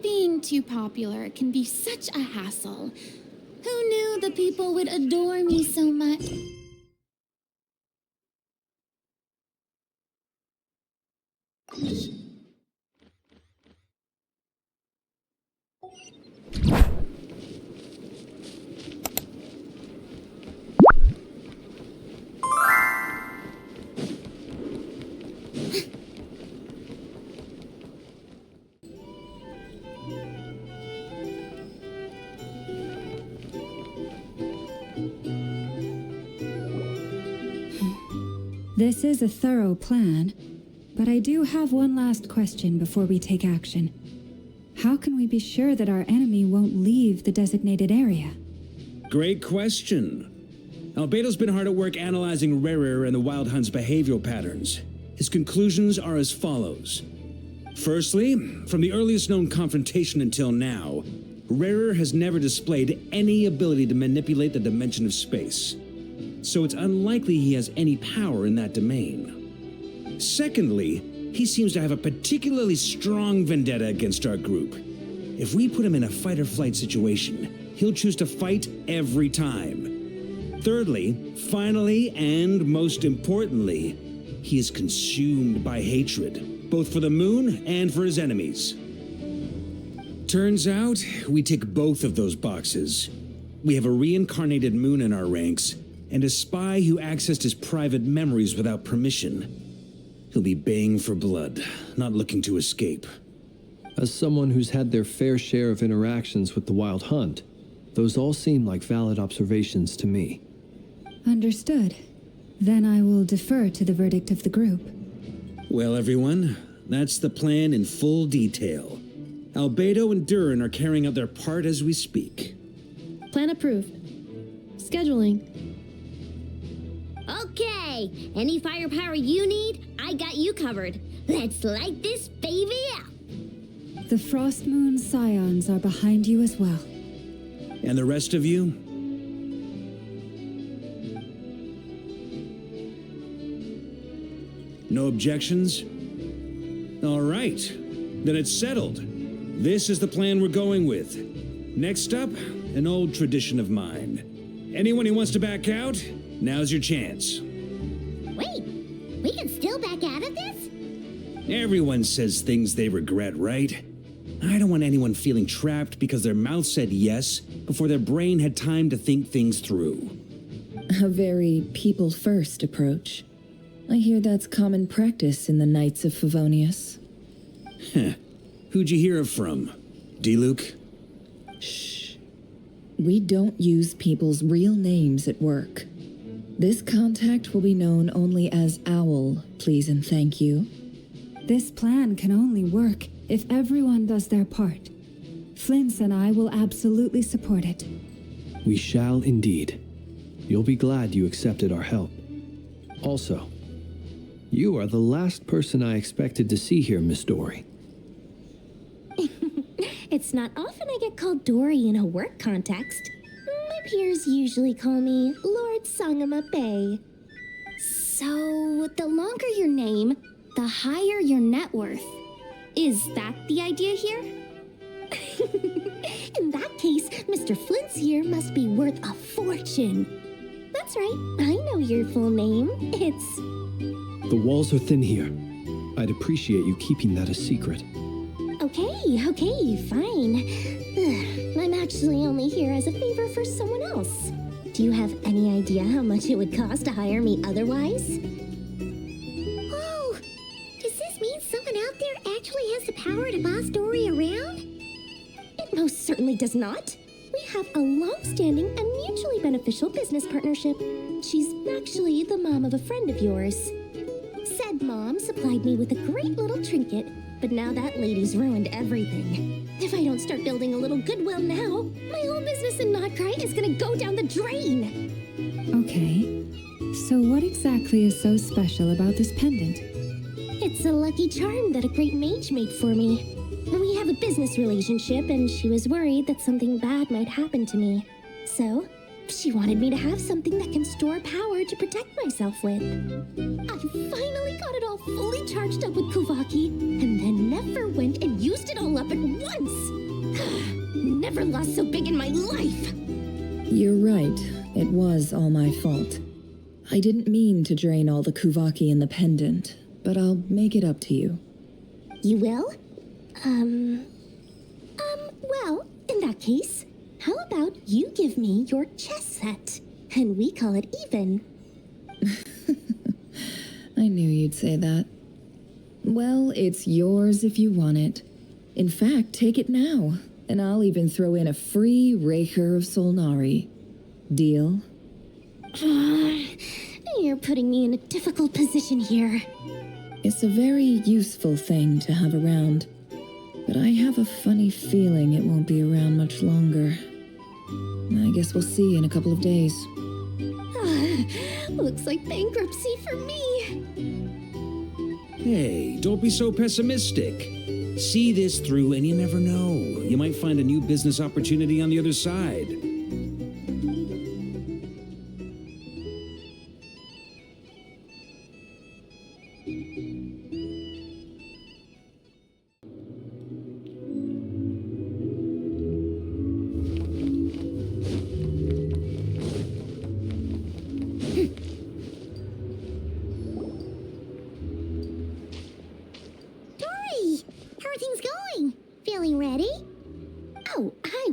Being too popular can be such a hassle. Who knew the people would adore me so much? This is a thorough plan, but I do have one last question before we take action. How can we be sure that our enemy won't leave the designated area? Great question. Albedo's been hard at work analyzing Rarer and the Wild Hunt's behavioral patterns. His conclusions are as follows. Firstly, from the earliest known confrontation until now, Rarer has never displayed any ability to manipulate the dimension of space. So it's unlikely he has any power in that domain. Secondly, he seems to have a particularly strong vendetta against our group. If we put him in a fight-or-flight situation, he'll choose to fight every time. Thirdly, finally, and most importantly, he is consumed by hatred, both for the moon and for his enemies. Turns out, we tick both of those boxes. We have a reincarnated moon in our ranks, and a spy who accessed his private memories without permission. He'll be baying for blood, not looking to escape. As someone who's had their fair share of interactions with the Wild Hunt, those all seem like valid observations to me. Understood. Then I will defer to the verdict of the group. Well, everyone, that's the plan in full detail. Albedo and Durin are carrying out their part as we speak. Plan approved. Scheduling. Okay, any firepower you need, I got you covered. Let's light this baby up. The Frost Moon Scions are behind you as well. And the rest of you? No objections? All right, then it's settled. This is the plan we're going with. Next up, an old tradition of mine. Anyone who wants to back out, now's your chance. Wait, we can still back out of this? Everyone says things they regret, right? I don't want anyone feeling trapped because their mouth said yes before their brain had time to think things through. A very people-first approach. I hear that's common practice in the Knights of Favonius. Heh. Who'd you hear it from? D-Luke? Shh. We don't use people's real names at work. This contact will be known only as Owl, please and thank you. This plan can only work if everyone does their part. Flins and I will absolutely support it. We shall indeed. You'll be glad you accepted our help. Also, you are the last person I expected to see here, Miss Dory. It's not often I get called Dory in a work context. My peers usually call me Lord Sangamape. So, the longer your name, the higher your net worth. Is that the idea here? In that case, Mr. Flint's here must be worth a fortune. That's right, I know your full name. It's... The walls are thin here. I'd appreciate you keeping that a secret. Okay, fine. I'm actually only here as a favor for someone else. Do you have any idea how much it would cost to hire me otherwise? Oh, does this mean someone out there actually has the power to boss Dory around? It most certainly does not. We have a long-standing and mutually beneficial business partnership. She's actually the mom of a friend of yours. Said mom supplied me with a great little trinket, but now that lady's ruined everything. If I don't start building a little goodwill now, my whole business in nod-krai is gonna go down the drain. Okay, so what exactly is so special about this pendant? It's a lucky charm that a great mage made for me. We have a business relationship, and she was worried that something bad might happen to me. So, she wanted me to have something that can store power to protect myself with. I finally got it all fully charged up with Kuvaki, and then never went and used it all up at once. Never lost so big in my life. You're right. It was all my fault. I didn't mean to drain all the Kuvaki in the pendant, but I'll make it up to you. You will? Well, in that case, how about you give me your chess set, and we call it even? I knew you'd say that. Well, it's yours if you want it. In fact, take it now, and I'll even throw in a free Raker of Solnari. Deal? You're putting me in a difficult position here. It's a very useful thing to have around, but I have a funny feeling it won't be around much longer. I guess we'll see in a couple of days. Looks like bankruptcy for me. Hey, don't be so pessimistic. See this through and you never know. You might find a new business opportunity on the other side.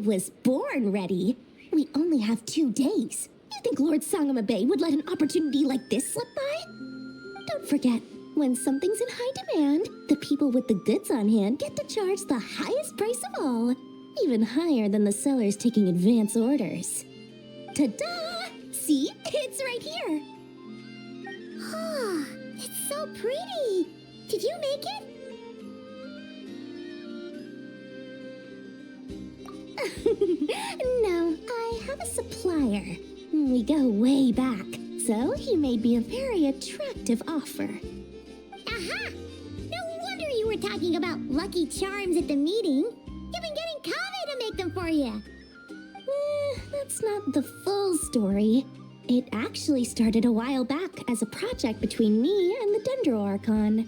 Was born ready. We only have 2 days. You think Lord Sangamabe would let an opportunity like this slip by? Don't forget, when something's in high demand, the people with the goods on hand get to charge the highest price of all, even higher than the sellers taking advance orders. Ta-da! See? It's right here. Oh, it's so pretty. Did you make it? No, I have a supplier. We go way back, so he made me a very attractive offer. Aha! No wonder you were talking about lucky charms at the meeting. You've been getting Kave to make them for you. That's not the full story. It actually started a while back as a project between me and the Dendro Archon.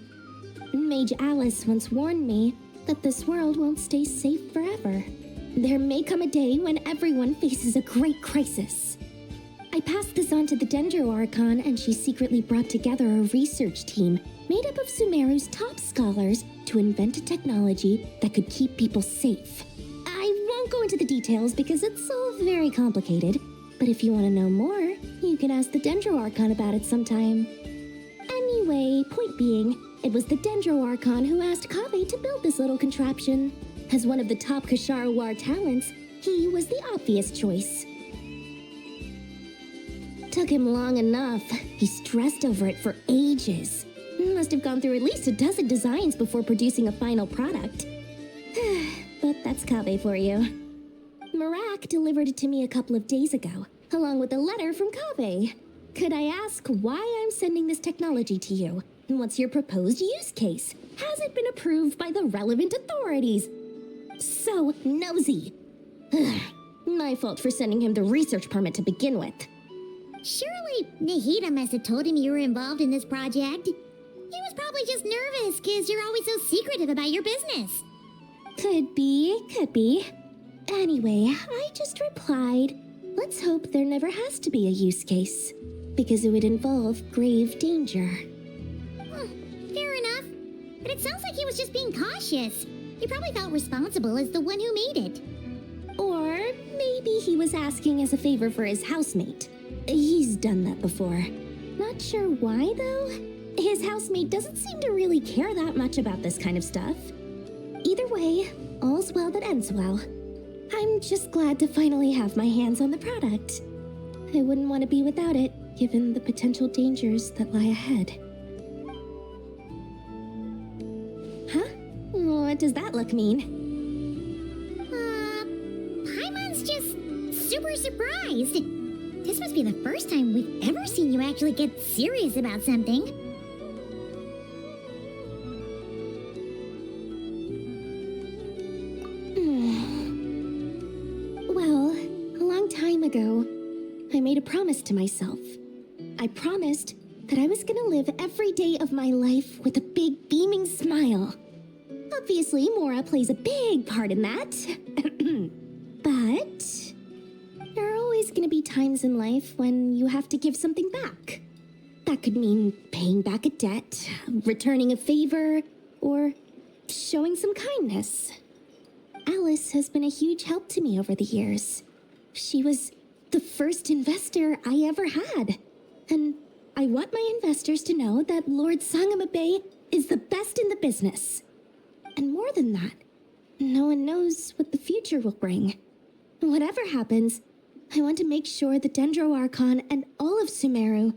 Mage Alice once warned me that this world won't stay safe forever. There may come a day when everyone faces a great crisis. I passed this on to the Dendro Archon, and she secretly brought together a research team made up of Sumeru's top scholars to invent a technology that could keep people safe. I won't go into the details because it's all very complicated, but if you want to know more, you can ask the Dendro Archon about it sometime. Anyway, point being, it was the Dendro Archon who asked Kave to build this little contraption. As one of the top Kasharu War talents, he was the obvious choice. Took him long enough. He stressed over it for ages. Must have gone through at least a dozen designs before producing a final product. But that's Kave for you. Marak delivered it to me a couple of days ago, along with a letter from Kave. Could I ask why I'm sending this technology to you? And what's your proposed use case? Has it been approved by the relevant authorities? So nosy. My fault for sending him the research permit to begin with. Surely Nahida must have told him you were involved in this project. He was probably just nervous because you're always so secretive about your business. Could be. Anyway, I just replied, let's hope there never has to be a use case, because it would involve grave danger. Fair enough. But it sounds like he was just being cautious. He probably felt responsible as the one who made it. Or maybe he was asking as a favor for his housemate. He's done that before. Not sure why, though. His housemate doesn't seem to really care that much about this kind of stuff. Either way, all's well that ends well. I'm just glad to finally have my hands on the product. I wouldn't want to be without it, given the potential dangers that lie ahead. Huh? What does that look mean? Paimon's just super surprised. This must be the first time we've ever seen you actually get serious about something. promised to myself. I promised that I was gonna live every day of my life with a big beaming smile. Obviously, Mora plays a big part in that. But there are always gonna be times in life when you have to give something back. That could mean paying back a debt, returning a favor, or showing some kindness. Alice has been a huge help to me over the years. She was the first investor I ever had. And I want my investors to know that Lord Sangamabe is the best in the business. And more than that, no one knows what the future will bring. Whatever happens, I want to make sure the Dendro Archon and all of Sumeru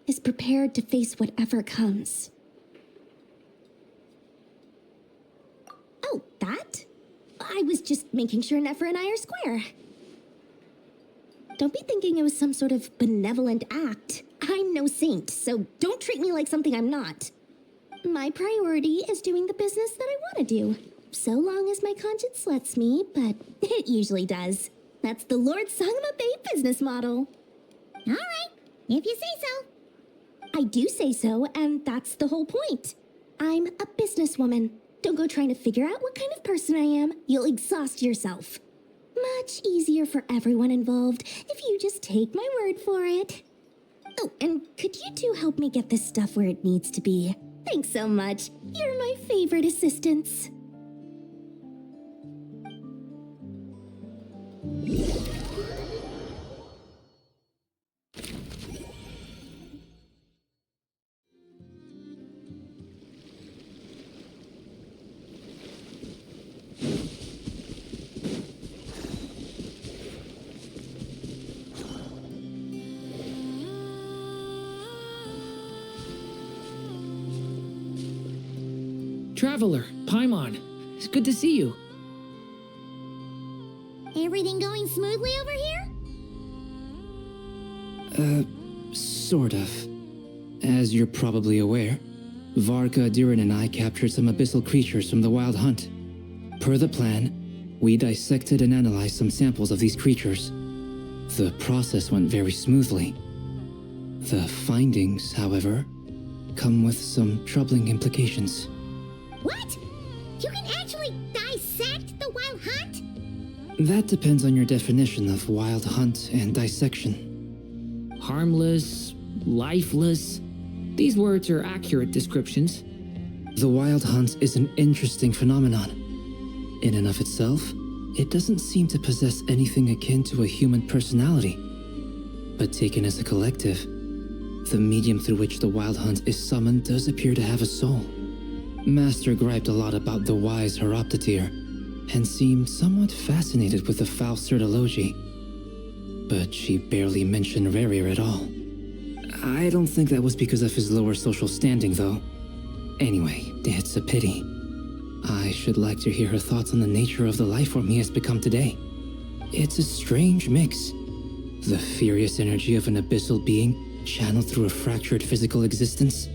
is prepared to face whatever comes. Oh, that? I was just making sure Neffer and I are square. Don't be thinking it was some sort of benevolent act. I'm no saint, so don't treat me like something I'm not. My priority is doing the business that I want to do, so long as my conscience lets me, but it usually does. That's the Lord Sangamabe business model. All right, if you say so. I do say so, and that's the whole point. I'm a businesswoman. Don't go trying to figure out what kind of person I am. You'll exhaust yourself. Much easier for everyone involved if you just take my word for it. Oh, and could you two help me get this stuff where it needs to be? Thanks so much. You're my favorite assistants. Traveler, Paimon, it's good to see you. Everything going smoothly over here? Sort of. As you're probably aware, Varka, Diren, and I captured some abyssal creatures from the Wild Hunt. Per the plan, we dissected and analyzed some samples of these creatures. The process went very smoothly. The findings, however, come with some troubling implications. What? You can actually dissect the Wild Hunt? That depends on your definition of Wild Hunt and dissection. Harmless, lifeless. These words are accurate descriptions. The Wild Hunt is an interesting phenomenon. In and of itself, it doesn't seem to possess anything akin to a human personality. But taken as a collective, the medium through which the Wild Hunt is summoned does appear to have a soul. Master griped a lot about the wise Horoptetyr, and seemed somewhat fascinated with the Faustsert Elegy. But she barely mentioned Rerir at all. I don't think that was because of his lower social standing, though. Anyway, it's a pity. I should like to hear her thoughts on the nature of the lifeform he has become today. It's a strange mix. The furious energy of an abyssal being channeled through a fractured physical existence.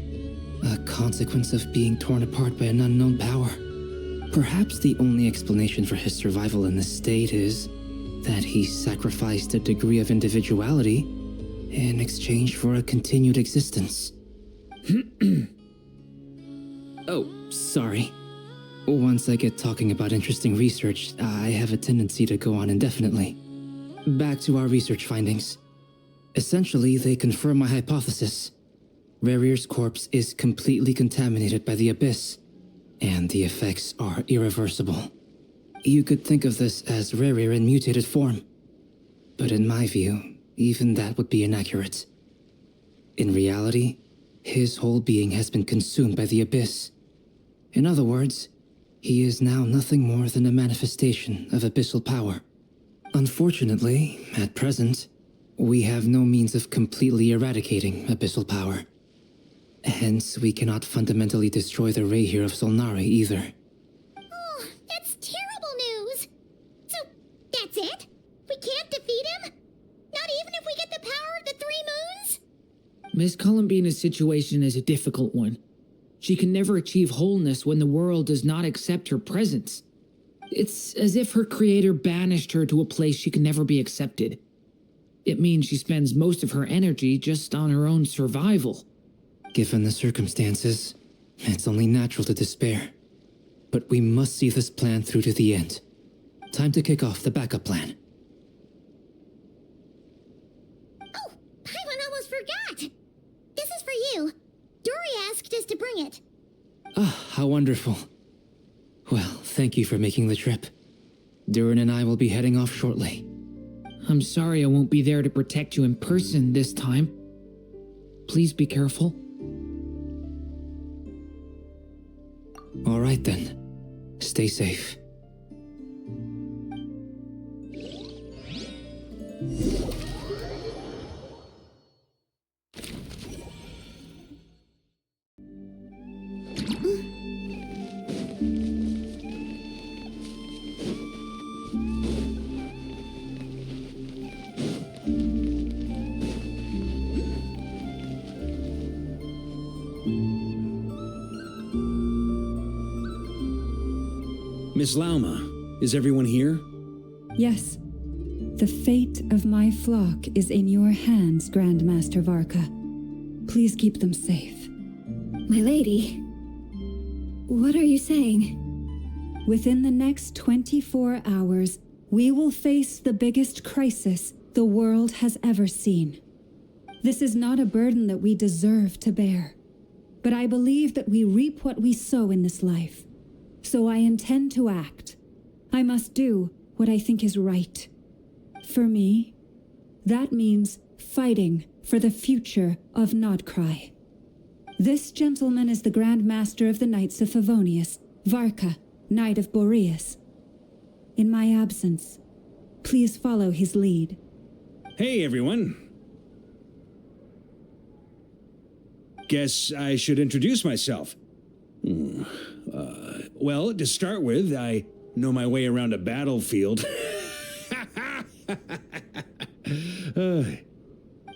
A consequence of being torn apart by an unknown power. Perhaps the only explanation for his survival in this state is that he sacrificed a degree of individuality in exchange for a continued existence. Oh, sorry. Once I get talking about interesting research, I have a tendency to go on indefinitely. Back to our research findings. Essentially, they confirm my hypothesis. Rerir's corpse is completely contaminated by the abyss, and the effects are irreversible. You could think of this as Rerir in mutated form. But in my view, even that would be inaccurate. In reality, his whole being has been consumed by the abyss. In other words, he is now nothing more than a manifestation of abyssal power. Unfortunately, at present, we have no means of completely eradicating abyssal power. Hence, we cannot fundamentally destroy the Reihir of Solnari either. Oh, that's terrible news. So, that's it? We can't defeat him? Not even if we get the power of the Three Moons? Miss Columbina's situation is a difficult one. She can never achieve wholeness when the world does not accept her presence. It's as if her creator banished her to a place she can never be accepted. It means she spends most of her energy just on her own survival. Given the circumstances, it's only natural to despair. But we must see this plan through to the end. Time to kick off the backup plan. Oh, Paimon almost forgot! This is for you. Dory asked us to bring it. Ah, how wonderful. Well, thank you for making the trip. Durin and I will be heading off shortly. I'm sorry I won't be there to protect you in person this time. Please be careful. All right then. Stay safe. Miss Lauma, is everyone here? Yes. The fate of my flock is in your hands, Grandmaster Varka. Please keep them safe. My lady, what are you saying? Within the next 24 hours, we will face the biggest crisis the world has ever seen. This is not a burden that we deserve to bear, but I believe that we reap what we sow in this life. So I intend to act. I must do what I think is right. For me, that means fighting for the future of nod-krai. This gentleman is the Grand Master of the Knights of Favonius, Varka, Knight of Boreas. In my absence, please follow his lead. Hey, everyone. Guess I should introduce myself. Well, to start with, I know my way around a battlefield.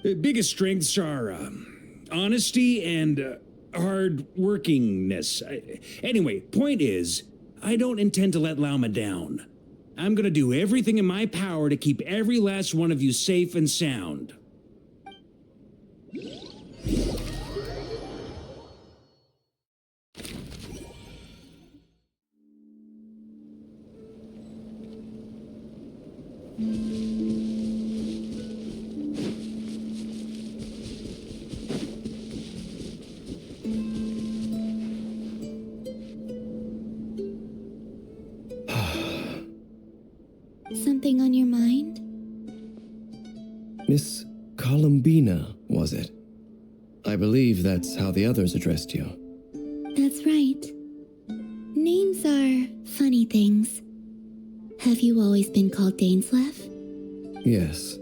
Biggest strengths are honesty and hard workingness. Anyway, point is, I don't intend to let Lauma down. I'm gonna do everything in my power to keep every last one of you safe and sound. Something on your mind? Miss Columbina, was it? I believe that's how the others addressed you. That's right. Names are funny things. Have you always been called Dainsleff? Yes.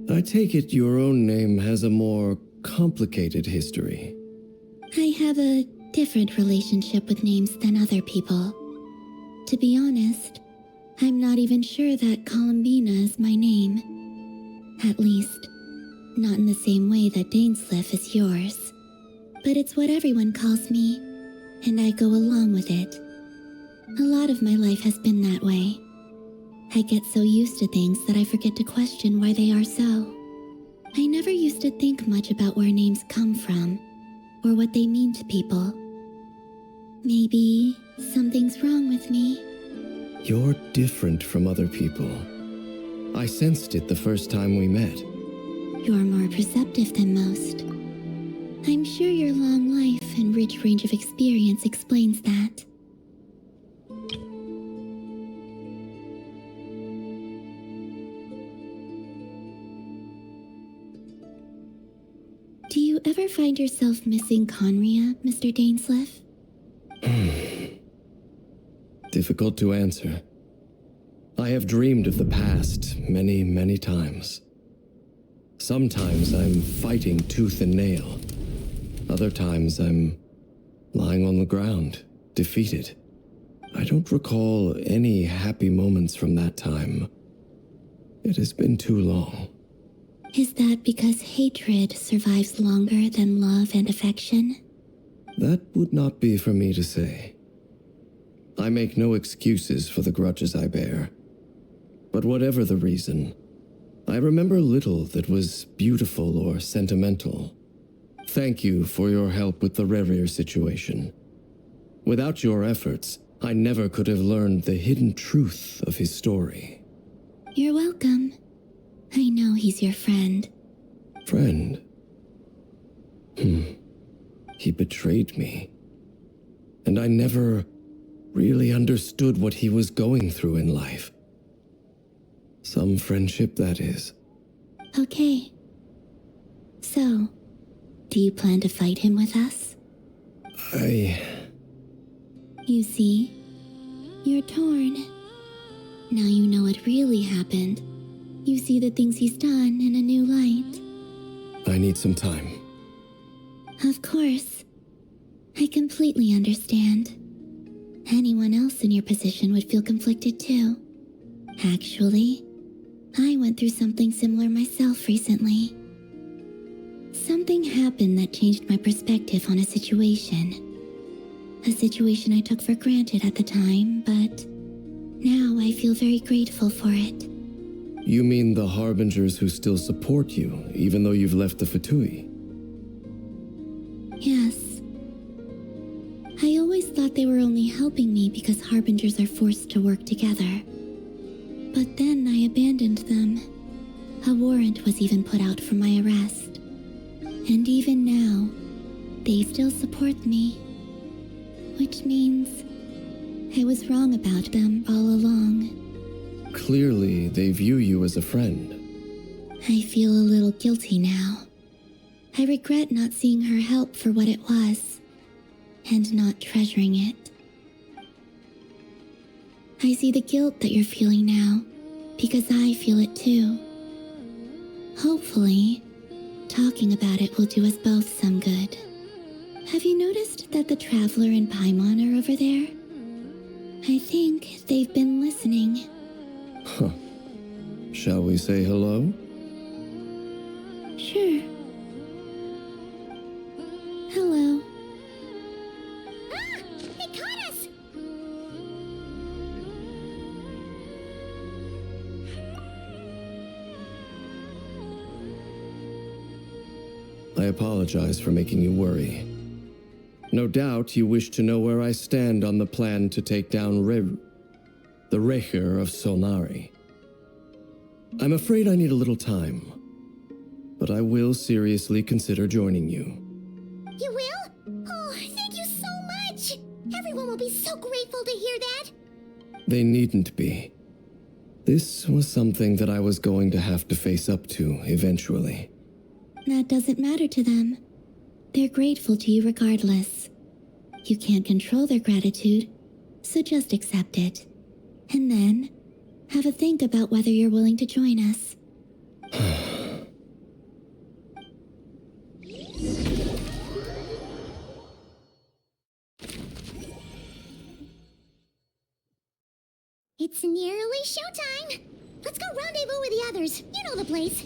I take it your own name has a more complicated history. I have a different relationship with names than other people. To be honest, I'm not even sure that Columbina is my name. At least, not in the same way that Dainsleff is yours. But it's what everyone calls me, and I go along with it. A lot of my life has been that way. I get so used to things that I forget to question why they are so. I never used to think much about where names come from, or what they mean to people. Maybe something's wrong with me. You're different from other people. I sensed it the first time we met. You're more perceptive than most. I'm sure your long life and rich range of experience explains that. Do you ever find yourself missing Conria, Mr. Dainsleff? Difficult to answer. I have dreamed of the past many, many times. Sometimes I'm fighting tooth and nail. Other times I'm lying on the ground, defeated. I don't recall any happy moments from that time. It has been too long. Is that because hatred survives longer than love and affection? That would not be for me to say. I make no excuses for the grudges I bear. But whatever the reason, I remember little that was beautiful or sentimental. Thank you for your help with the Rerir situation. Without your efforts, I never could have learned the hidden truth of his story. You're welcome. I know he's your friend. Friend? He betrayed me. And I never really understood what he was going through in life. Some friendship, that is. Okay. So, do you plan to fight him with us? You see, you're torn. Now you know what really happened. You see the things he's done in a new light. I need some time. Of course. I completely understand. Anyone else in your position would feel conflicted too. Actually, I went through something similar myself recently. Something happened that changed my perspective on a situation. A situation I took for granted at the time, but now I feel very grateful for it. You mean the Harbingers who still support you, even though you've left the Fatui? Yes. I always thought they were only helping me because Harbingers are forced to work together. But then I abandoned them. A warrant was even put out for my arrest. And even now, they still support me. Which means I was wrong about them all along. Clearly, they view you as a friend. I feel a little guilty now. I regret not seeing her help for what it was, and not treasuring it. I see the guilt that you're feeling now, because I feel it too. Hopefully, talking about it will do us both some good. Have you noticed that the Traveler and Paimon are over there? I think they've been listening. Huh. Shall we say hello? Sure. Hello. Ah! It caught us! I apologize for making you worry. No doubt you wish to know where I stand on the plan to take down the Rerir of Solnari. I'm afraid I need a little time, but I will seriously consider joining you. You will? Oh, thank you so much! Everyone will be so grateful to hear that! They needn't be. This was something that I was going to have to face up to eventually. That doesn't matter to them. They're grateful to you regardless. You can't control their gratitude, so just accept it. And then, have a think about whether you're willing to join us. It's nearly showtime! Let's go rendezvous with the others. You know the place.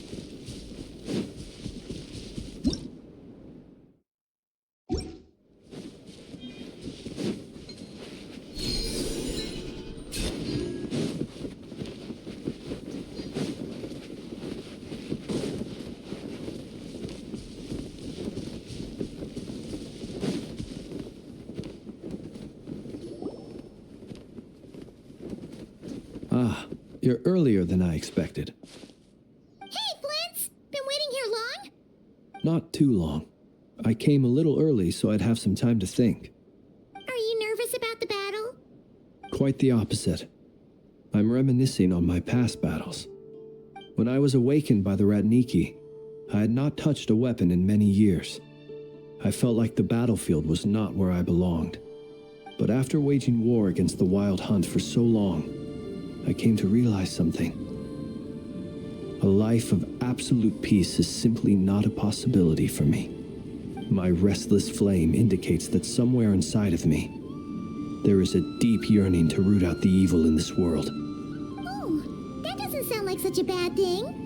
Ah, you're earlier than I expected. Hey, Flins! Been waiting here long? Not too long. I came a little early so I'd have some time to think. Are you nervous about the battle? Quite the opposite. I'm reminiscing on my past battles. When I was awakened by the Ratniki, I had not touched a weapon in many years. I felt like the battlefield was not where I belonged. But after waging war against the Wild Hunt for so long, I came to realize something. A life of absolute peace is simply not a possibility for me. My restless flame indicates that somewhere inside of me, there is a deep yearning to root out the evil in this world. Oh, that doesn't sound like such a bad thing.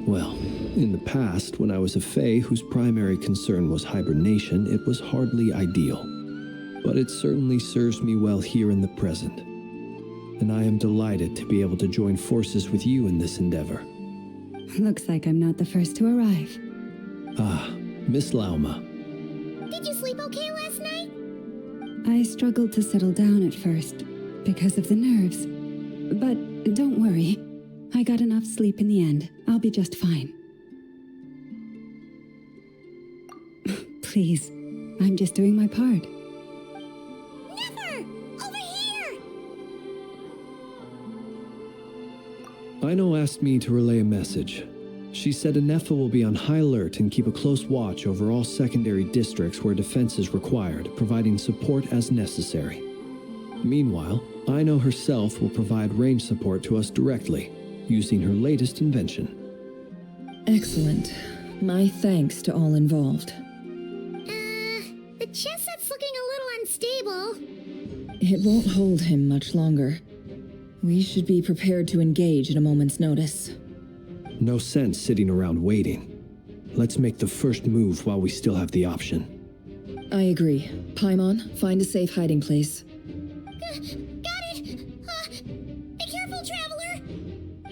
Well, in the past, when I was a Fae whose primary concern was hibernation, it was hardly ideal. But it certainly serves me well here in the present. and I am delighted to be able to join forces with you in this endeavor. Looks like I'm not the first to arrive. Ah, Miss Lauma. Did you sleep okay last night? I struggled to settle down at first because of the nerves. But don't worry. I got enough sleep in the end. I'll be just fine. Please, I'm just doing my part. Never! Over here! Aino asked me to relay a message. She said Ineffa will be on high alert and keep a close watch over all secondary districts where defense is required, providing support as necessary. Meanwhile, Aino herself will provide range support to us directly, using her latest invention. Excellent. My thanks to all involved. The chest set's looking a little unstable. It won't hold him much longer. We should be prepared to engage at a moment's notice. No sense sitting around waiting. Let's make the first move while we still have the option. I agree. Paimon, find a safe hiding place. Got it! Be careful, traveler!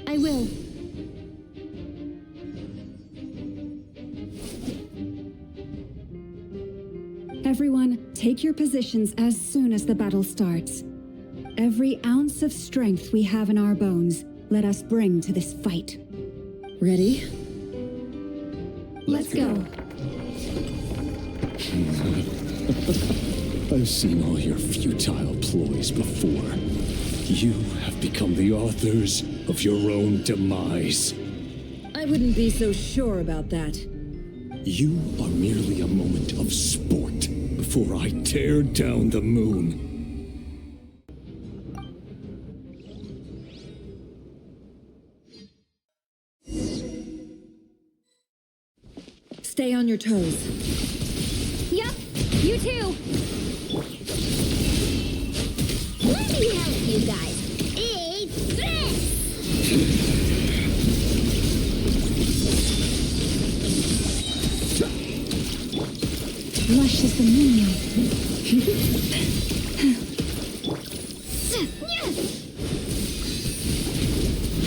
I will. Everyone, take your positions as soon as the battle starts. Every ounce of strength we have in our bones, let us bring to this fight. Ready? Let's go. I've seen all your futile ploys before. You have become the authors of your own demise. I wouldn't be so sure about that. You are merely a moment of sport before I tear down the moon. Stay on your toes. Yup, you too. Let me help you guys. Eat this! Lush as the moonlight.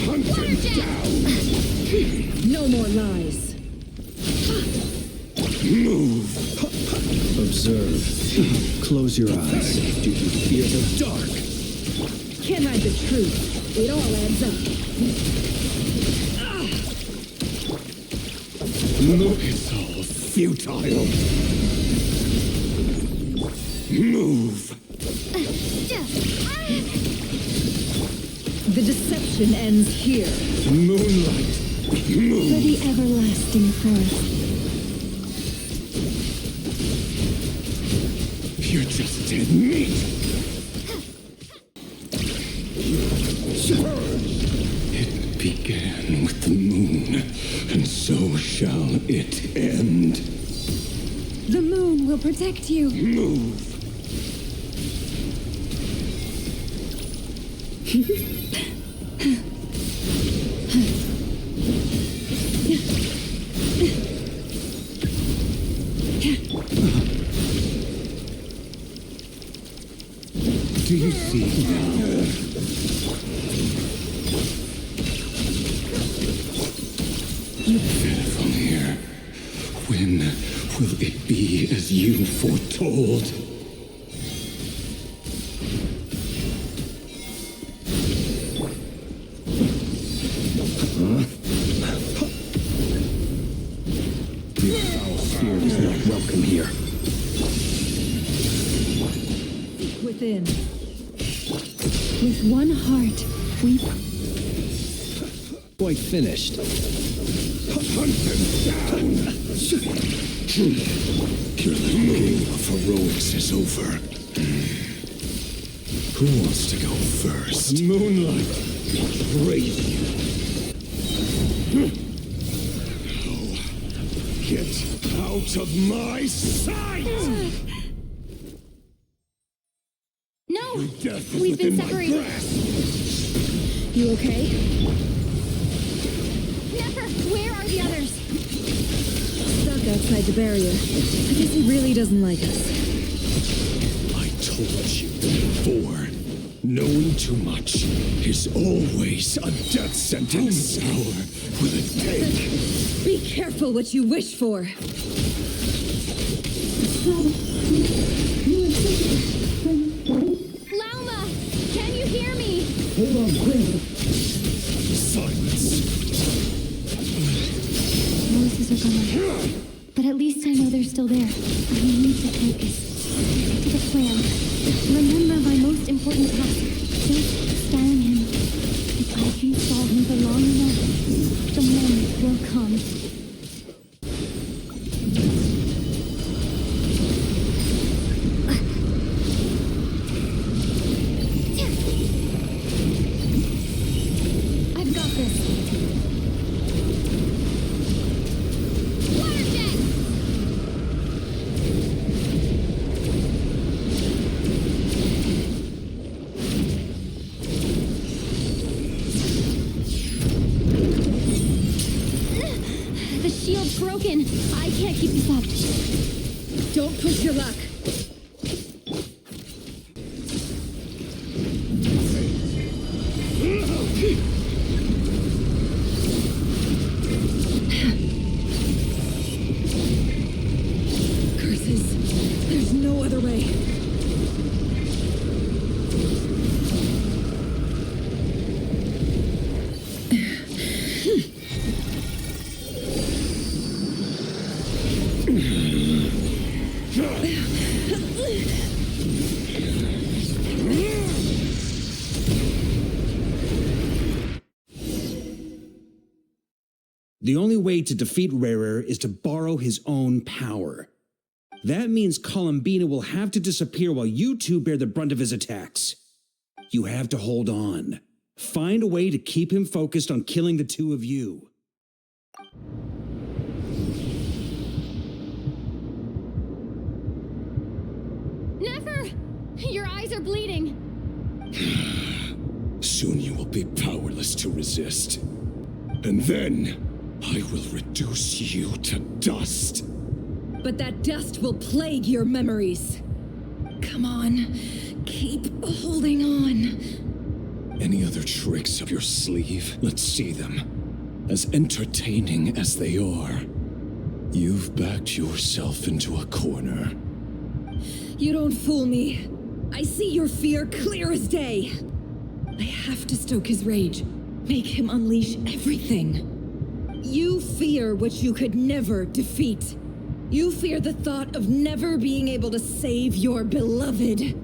Hunt him down! No more lies. Move! Observe. Close your eyes. Do you fear the dark? Can't hide the truth. It all adds up. Look, it's all futile. Move! The deception ends here. Moonlight! For Move! the everlasting forest. You're just dead meat! It began with the moon, and so shall it end. The moon will protect you. Move! Do you see now? Pitiful here. When will it be as you foretold? Your foul spirit is not welcome here. Within. With one heart, we... Quite finished. Hunt them down! Your game of heroics is over. Who wants to go first? Moonlight! Praise you. Oh, get out of my sight! No! Your death is We've been within my separated. grasp. You okay? Never! Where are the others? Stuck outside the barrier. I guess he really doesn't like us. I told you before. Knowing too much is always a death sentence. How much power will it take? Be careful what you wish for. Lauma! Can you hear me? Hold on, quick. Silence. Voices are gone. But at least I know they're still there. I need to focus. Stick to the plan. Remember my most important task. Just scan him. If I can solve him for long enough, the moment will come. I've got this. Water jet! The shield's broken. I can't keep this up. Don't push your luck. Curses. There's no other way. The only way to defeat Rarer is to borrow his own power. That means Columbina will have to disappear while you two bear the brunt of his attacks. You have to hold on. Find a way to keep him focused on killing the two of you. Never! Your eyes are bleeding. Soon you will be powerless to resist. And then, I will reduce you to dust. But that dust will plague your memories. Come on, keep holding on. Any other tricks up your sleeve? Let's see them. As entertaining as they are. You've backed yourself into a corner. You don't fool me. I see your fear clear as day. I have to stoke his rage. Make him unleash everything. You fear what you could never defeat. You fear the thought of never being able to save your beloved.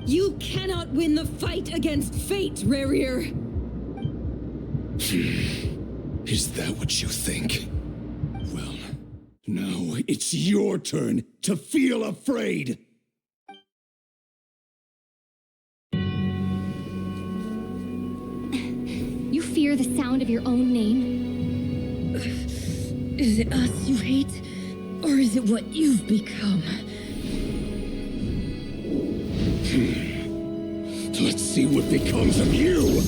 You cannot win the fight against fate, Rarer. Is that what you think? Well, now it's your turn to feel afraid! You fear the sound of your own name? Is it us you hate? Or is it what you've become? Let's see what becomes of you!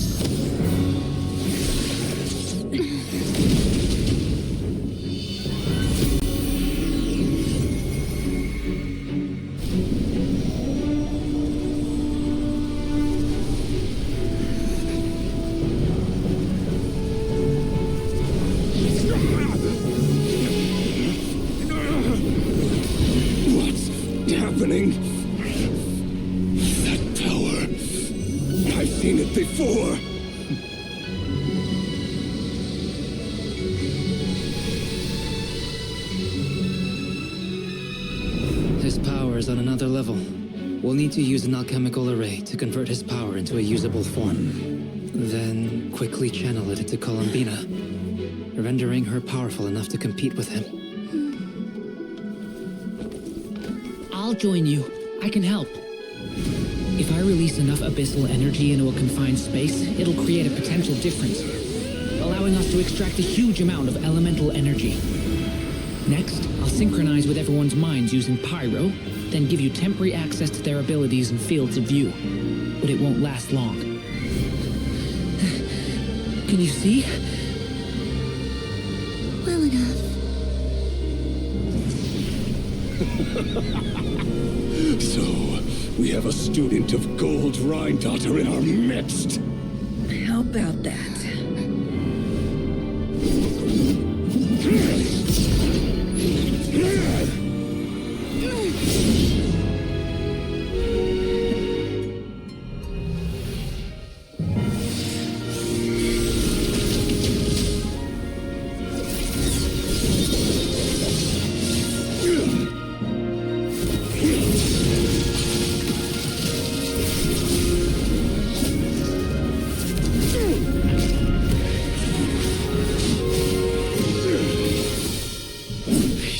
That power. I've seen it before. His power is on another level. We'll need to use an alchemical array to convert his power into a usable form. Then quickly channel it into Columbina, rendering her powerful enough to compete with him. I'll join you. I can help. If I release enough abyssal energy into a confined space, it'll create a potential difference, allowing us to extract a huge amount of elemental energy. Next, I'll synchronize with everyone's minds using pyro, then give you temporary access to their abilities and fields of view. But it won't last long. Can you see? Well enough. So, We have a student of Gold Rhine-Daughter in our midst! How about that?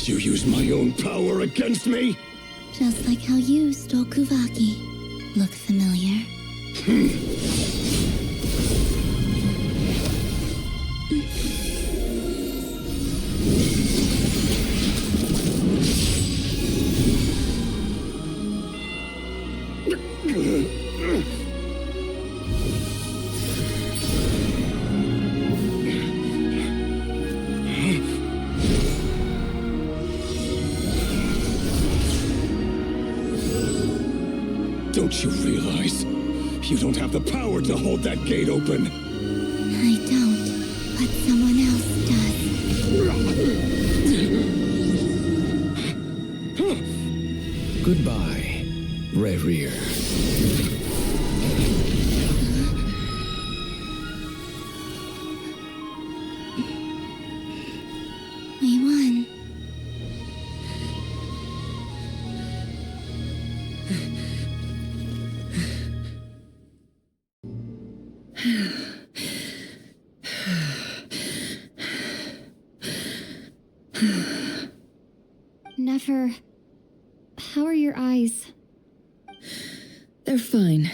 You use my own power against me? Just like how you stole Kuvaki. Look familiar? Don't you realize? You don't have the power to hold that gate open. I don't, but someone else does. Goodbye, Rerir. We won. Nefer, how are your eyes? They're fine.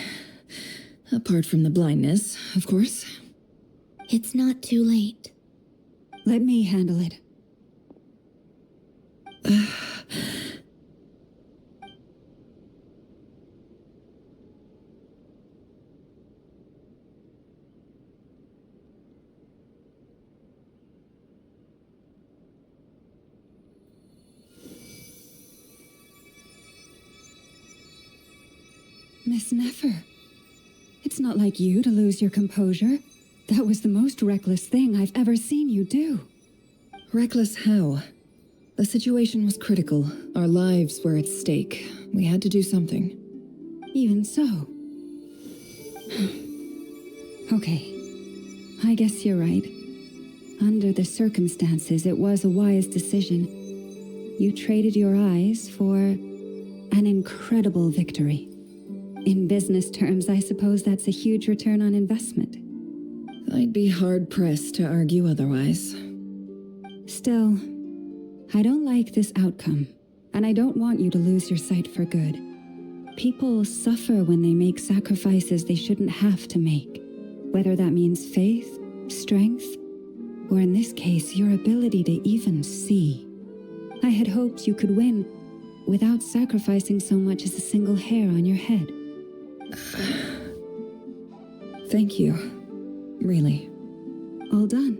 Apart from the blindness, of course. It's not too late. Let me handle it. Miss Nefer, it's not like you to lose your composure. That was the most reckless thing I've ever seen you do. Reckless how? The situation was critical. Our lives were at stake. We had to do something. Even so. Okay, I guess you're right. Under the circumstances, it was a wise decision. You traded your eyes for an incredible victory. In business terms, I suppose that's a huge return on investment. I'd be hard-pressed to argue otherwise. Still, I don't like this outcome, and I don't want you to lose your sight for good. People suffer when they make sacrifices they shouldn't have to make, whether that means faith, strength, or in this case, your ability to even see. I had hoped you could win without sacrificing so much as a single hair on your head. Thank you. Really. All done.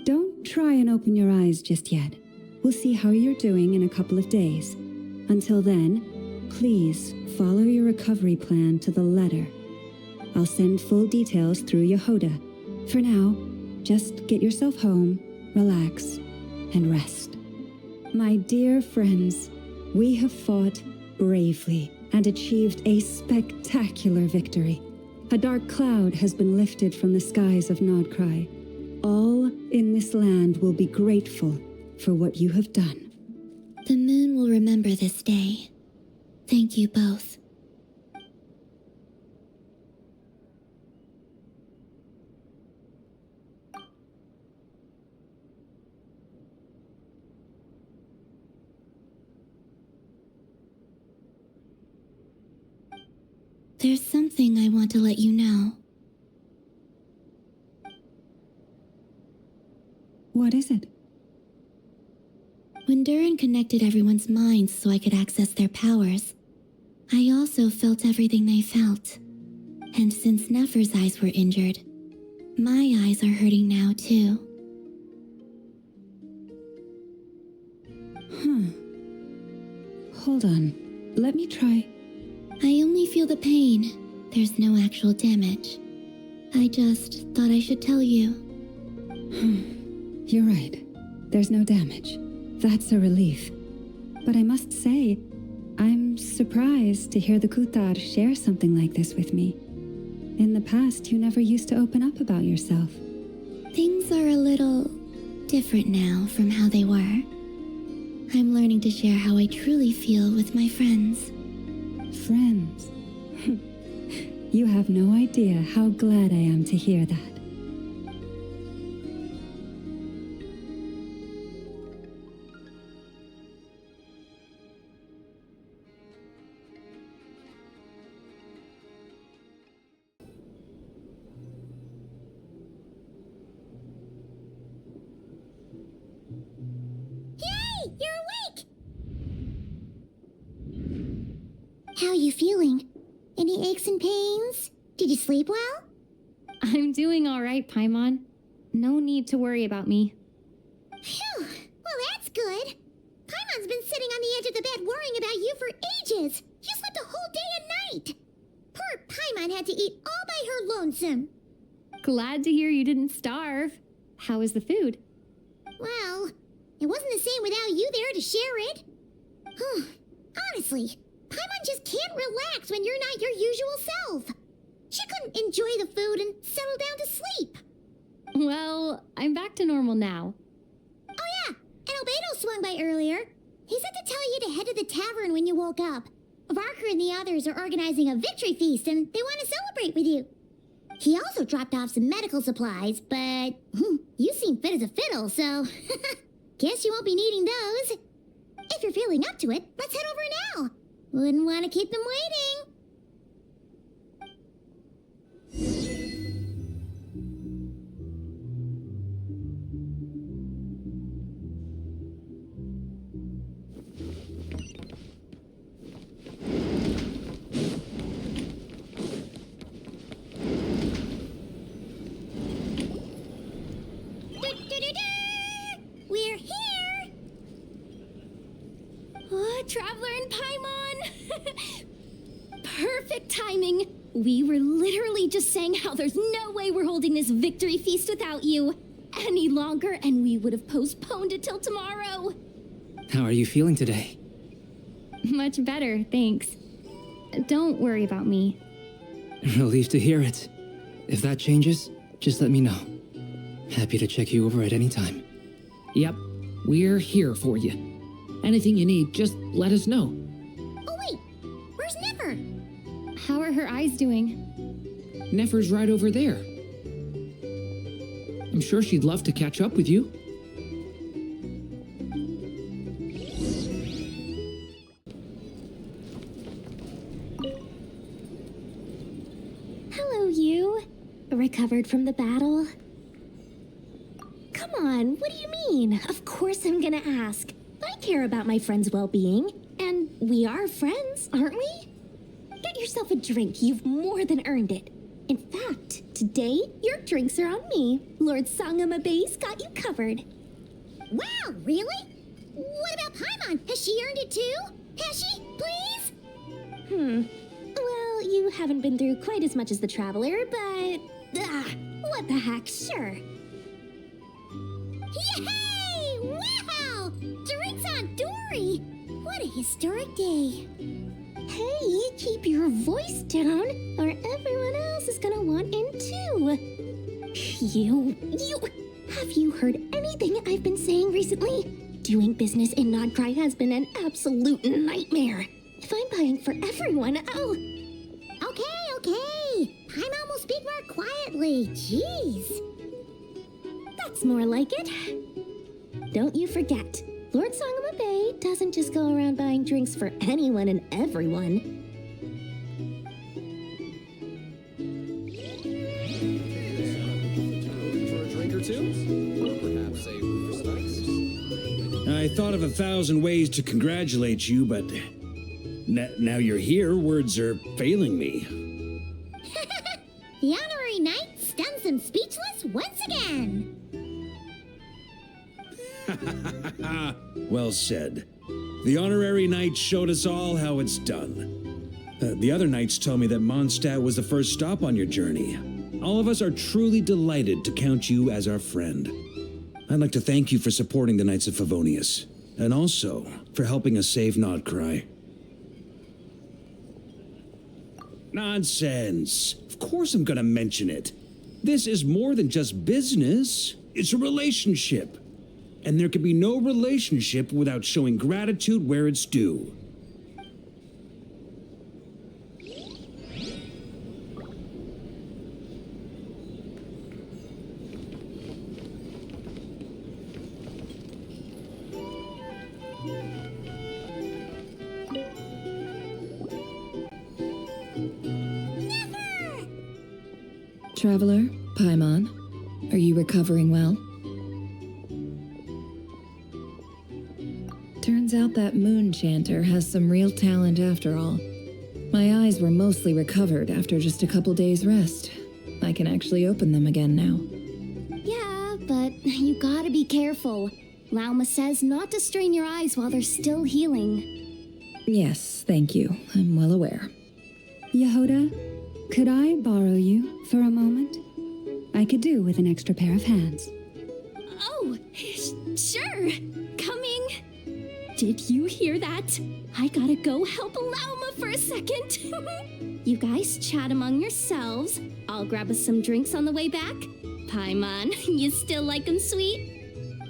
Don't try and open your eyes just yet. We'll see how you're doing in a couple of days. Until then, please follow your recovery plan to the letter. I'll send full details through Jahoda. For now, just get yourself home, relax, and rest. My dear friends, we have fought bravely and achieved a spectacular victory. A dark cloud has been lifted from the skies of nod-krai. All in this land will be grateful for what you have done. The moon will remember this day. Thank you both. There's something I want to let you know. What is it? When Durin connected everyone's minds so I could access their powers, I also felt everything they felt. And since Nefer's eyes were injured, my eyes are hurting now too. Hold on. Let me try. I only feel the pain. There's no actual damage. I just thought I should tell you. You're right. There's no damage. That's a relief. But I must say, I'm surprised to hear the Kutar share something like this with me. In the past, you never used to open up about yourself. Things are a little different now from how they were. I'm learning to share how I truly feel with my friends. Friends? You have no idea how glad I am to hear that. Hey, you're awake! How are you feeling? Any aches and pains? Did you sleep well? I'm doing all right, Paimon. No need to worry about me. Phew, well that's good. Paimon's been sitting on the edge of the bed worrying about you for ages. You slept a whole day and night. Poor Paimon had to eat all by her lonesome. Glad to hear you didn't starve. How was the food? Well, it wasn't the same without you there to share it. Honestly, Paimon just can't relax when you're not your usual self. She couldn't enjoy the food and settle down to sleep. Well, I'm back to normal now. Oh yeah, and Albedo swung by earlier. He said to tell you to head to the tavern when you woke up. Varker and the others are organizing a victory feast and they want to celebrate with you. He also dropped off some medical supplies, but you seem fit as a fiddle, so guess you won't be needing those. If you're feeling up to it, let's head over now. Wouldn't want to keep them waiting. We're here! Oh, Traveler and Paimon! Perfect timing! We were literally just saying how there's no way we're holding this victory feast without you any longer, and we would have postponed it till tomorrow. How are you feeling today? Much better, thanks. Don't worry about me. Relieved to hear it. If that changes, just let me know. Happy to check you over at any time. Yep, we're here for you. Anything you need, just let us know. Oh wait, where's Neffer? How are her eyes doing? Nefer's right over there. I'm sure she'd love to catch up with you. Hello, you. Recovered from the battle? Come on, what do you mean? Of course I'm gonna ask. I care about my friend's well-being. And we are friends, aren't we? Get yourself a drink. You've more than earned it. In fact, today, your drinks are on me. Lord Sangamabe's got you covered. Wow, really? What about Paimon? Has she earned it too? Has she? Please? Well, you haven't been through quite as much as the Traveler, but... what the heck, sure. Yay! Wow! Drinks on Dory! What a historic day. Hey, keep your voice down, or everyone else is gonna want in too. You... Have you heard anything I've been saying recently? Doing business in nod-krai has been an absolute nightmare. If I'm buying for everyone, I'll... Okay. Paimon will speak more quietly. Jeez. That's more like it. Don't you forget, Lord Sangamabe doesn't just go around buying drinks for anyone and everyone. I thought of 1,000 ways to congratulate you, but now you're here, words are failing me. The honorary knight stuns them speechless once again. Well said. The honorary knight showed us all how it's done. The other knights tell me that Mondstadt was the first stop on your journey. All of us are truly delighted to count you as our friend. I'd like to thank you for supporting the Knights of Favonius, and also for helping us save nod-krai. Nonsense. Of course I'm gonna mention it. This is more than just business. It's a relationship. And there can be no relationship without showing gratitude where it's due. Traveler, Paimon, are you recovering well? Turns out that moon chanter has some real talent after all. My eyes were mostly recovered after just a couple days rest. I can actually open them again now. Yeah, but you gotta be careful. Lauma says not to strain your eyes while they're still healing. Yes, thank you. I'm well aware. Jahoda, could I borrow you for a moment? I could do with an extra pair of hands. Oh, sure. Coming. Did you hear that? I gotta go help Lauma for a second. You guys chat among yourselves. I'll grab us some drinks on the way back. Paimon, you still like 'em sweet?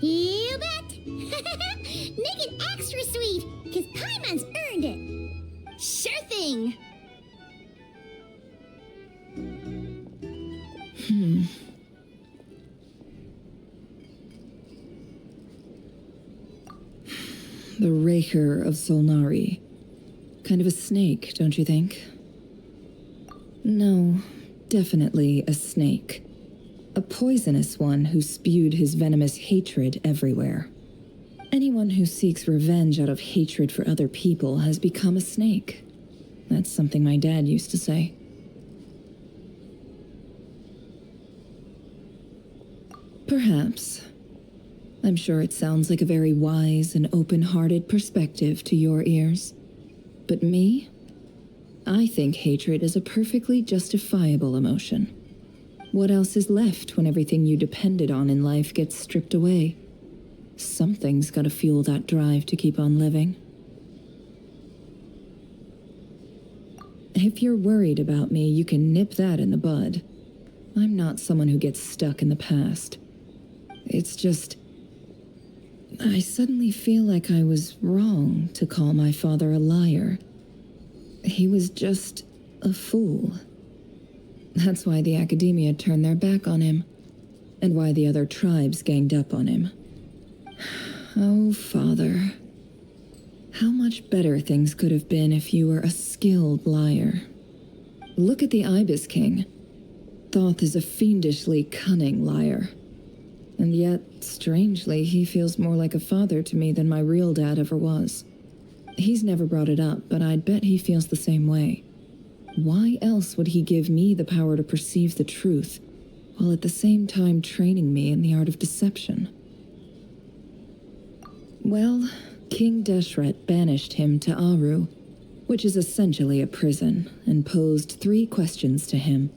You bet! Make it extra sweet, because Paimon's earned it! Sure thing! The Raker of Solnari. Kind of a snake, don't you think? No, definitely a snake. A poisonous one who spewed his venomous hatred everywhere. Anyone who seeks revenge out of hatred for other people has become a snake. That's something my dad used to say. Perhaps. I'm sure it sounds like a very wise and open-hearted perspective to your ears. But me? I think hatred is a perfectly justifiable emotion. What else is left when everything you depended on in life gets stripped away? Something's gotta fuel that drive to keep on living. If you're worried about me, you can nip that in the bud. I'm not someone who gets stuck in the past. It's just... I suddenly feel like I was wrong to call my father a liar. He was just a fool. That's why the academia turned their back on him, and why the other tribes ganged up on him. Oh, Father. How much better things could have been if you were a skilled liar. Look at the Ibis King. Thoth is a fiendishly cunning liar. And yet, strangely, he feels more like a father to me than my real dad ever was. He's never brought it up, but I'd bet he feels the same way. Why else would he give me the power to perceive the truth, while at the same time training me in the art of deception? Well, King Deshret banished him to Aru, which is essentially a prison, and posed 3 questions to him.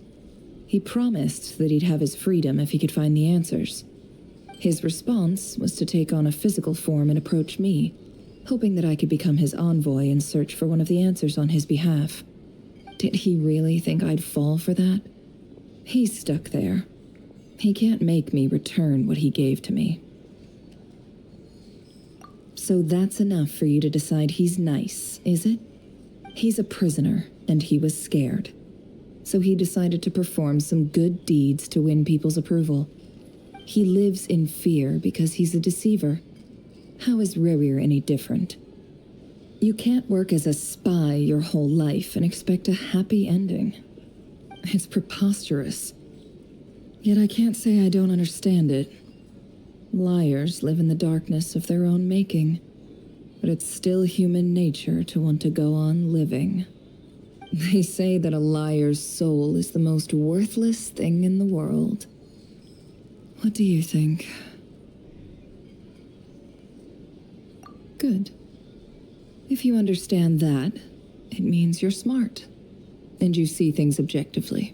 He promised that he'd have his freedom if he could find the answers. His response was to take on a physical form and approach me, hoping that I could become his envoy and search for one of the answers on his behalf. Did he really think I'd fall for that? He's stuck there. He can't make me return what he gave to me. So that's enough for you to decide he's nice, is it? He's a prisoner, and he was scared. So he decided to perform some good deeds to win people's approval. He lives in fear because he's a deceiver. How is Rerir any different? You can't work as a spy your whole life and expect a happy ending. It's preposterous. Yet I can't say I don't understand it. Liars live in the darkness of their own making, but it's still human nature to want to go on living. They say that a liar's soul is the most worthless thing in the world. What do you think? Good. If you understand that, it means you're smart. And you see things objectively.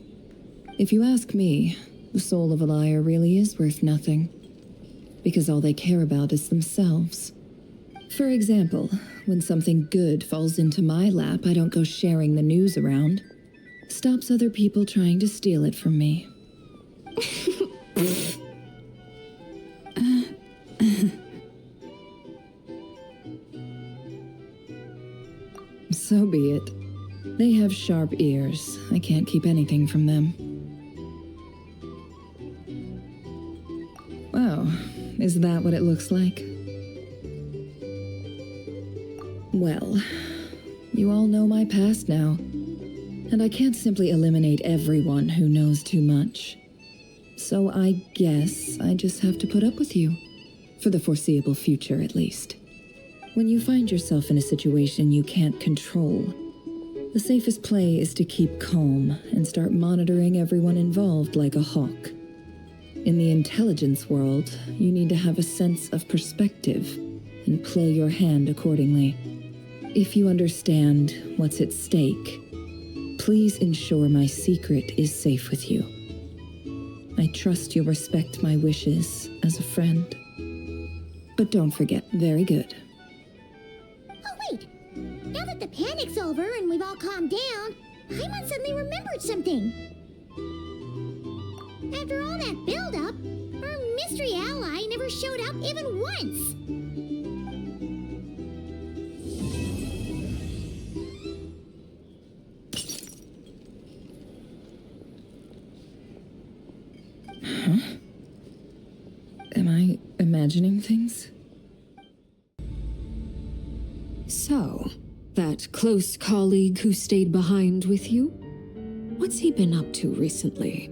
If you ask me, the soul of a liar really is worth nothing. Because all they care about is themselves. For example, when something good falls into my lap, I don't go sharing the news around. Stops other people trying to steal it from me. So be it. They have sharp ears. I can't keep anything from them. Wow, is that what it looks like? Well, you all know my past now, and I can't simply eliminate everyone who knows too much. So I guess I just have to put up with you, for the foreseeable future at least. When you find yourself in a situation you can't control, the safest play is to keep calm and start monitoring everyone involved like a hawk. In the intelligence world, you need to have a sense of perspective and play your hand accordingly. If you understand what's at stake, please ensure my secret is safe with you. I trust you'll respect my wishes as a friend. But don't forget, very good. Oh, wait! Now that the panic's over and we've all calmed down, Paimon suddenly remembered something. After all that build-up, our mystery ally never showed up even once! Huh? Am I imagining things? So, that close colleague who stayed behind with you? What's he been up to recently?